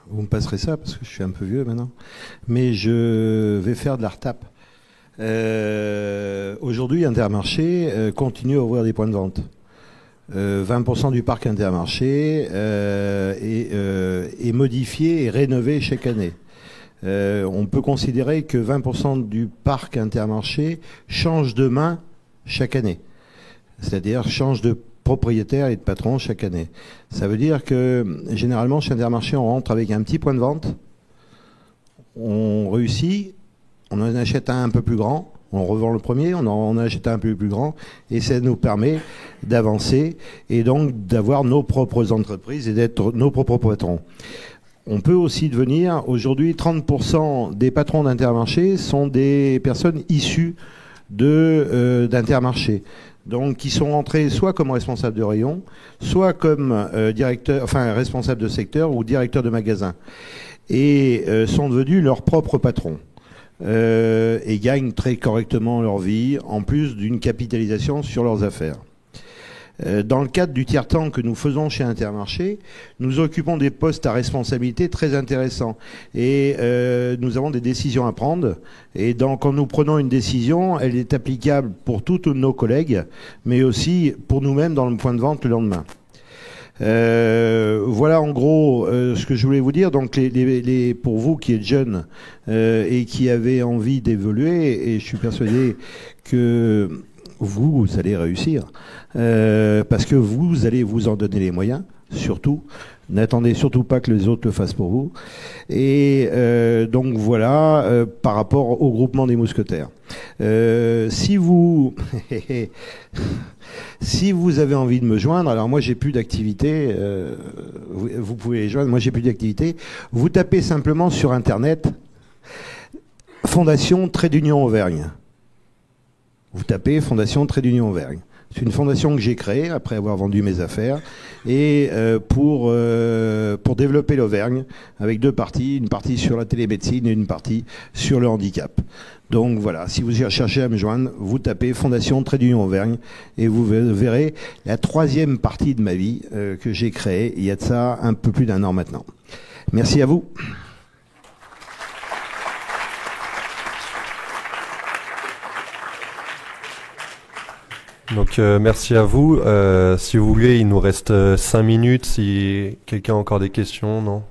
Vous me passerez ça parce que je suis un peu vieux maintenant, mais je vais faire de la retape. Aujourd'hui, Intermarché continue à ouvrir des points de vente. 20% du parc Intermarché est modifié et rénové chaque année. On peut considérer que 20% du parc Intermarché change de main chaque année. C'est-à-dire change de propriétaire et de patron chaque année. Ça veut dire que généralement chez Intermarché, on rentre avec un petit point de vente, on réussit, on en achète un peu plus grand, on revend le premier, on en achète un peu plus grand, et ça nous permet d'avancer et donc d'avoir nos propres entreprises et d'être nos propres patrons. On peut aussi devenir, aujourd'hui, 30% des patrons d'Intermarché sont des personnes issues d'Intermarché. Donc, qui sont entrés soit comme responsable de rayon, soit comme responsable de secteur ou directeur de magasin, et sont devenus leurs propres patrons. Et gagnent très correctement leur vie, en plus d'une capitalisation sur leurs affaires. Dans le cadre du tiers-temps que nous faisons chez Intermarché, nous occupons des postes à responsabilité très intéressants. Et nous avons des décisions à prendre. Et quand nous prenons une décision, elle est applicable pour tous nos collègues, mais aussi pour nous-mêmes dans le point de vente le lendemain. Voilà en gros ce que je voulais vous dire. Donc pour vous qui êtes jeunes et qui avez envie d'évoluer, et je suis persuadé que vous allez réussir parce que vous allez vous en donner les moyens, surtout. N'attendez surtout pas que les autres le fassent pour vous. Et donc voilà, par rapport au groupement des mousquetaires. Si vous avez envie de me joindre, alors moi j'ai plus d'activité, vous pouvez les joindre, moi j'ai plus d'activité. Vous tapez simplement sur Internet Fondation Trait d'Union Auvergne. Vous tapez Fondation Trait d'Union Auvergne. C'est une fondation que j'ai créée après avoir vendu mes affaires et pour développer l'Auvergne avec deux parties, une partie sur la télémédecine et une partie sur le handicap. Donc voilà, si vous cherchez à me joindre, vous tapez Fondation Trait d'Union Auvergne et vous verrez la troisième partie de ma vie que j'ai créée il y a de ça un peu plus d'1 an maintenant. Merci à vous. Donc merci à vous. Si vous voulez, il nous reste 5 minutes. Si quelqu'un a encore des questions, non?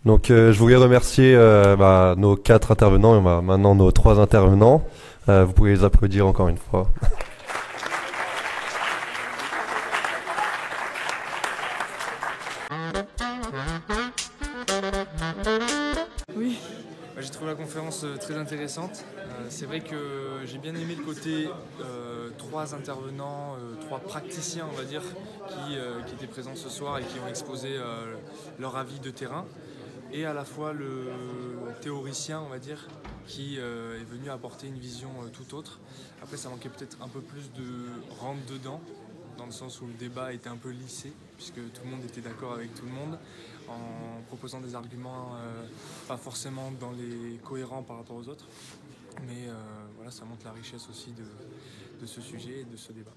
Donc je voulais remercier nos 4 intervenants et maintenant nos 3 intervenants. Vous pouvez les applaudir encore une fois. Oui, j'ai trouvé la conférence très intéressante. C'est vrai que j'ai bien aimé le côté 3 intervenants, 3 praticiens, on va dire, qui étaient présents ce soir et qui ont exposé leur avis de terrain. Et à la fois le théoricien, on va dire, qui est venu apporter une vision tout autre. Après, ça manquait peut-être un peu plus de rentre dedans, dans le sens où le débat était un peu lissé, puisque tout le monde était d'accord avec tout le monde, en proposant des arguments pas forcément dans les cohérents par rapport aux autres. Mais voilà, ça montre la richesse aussi de ce sujet et de ce débat.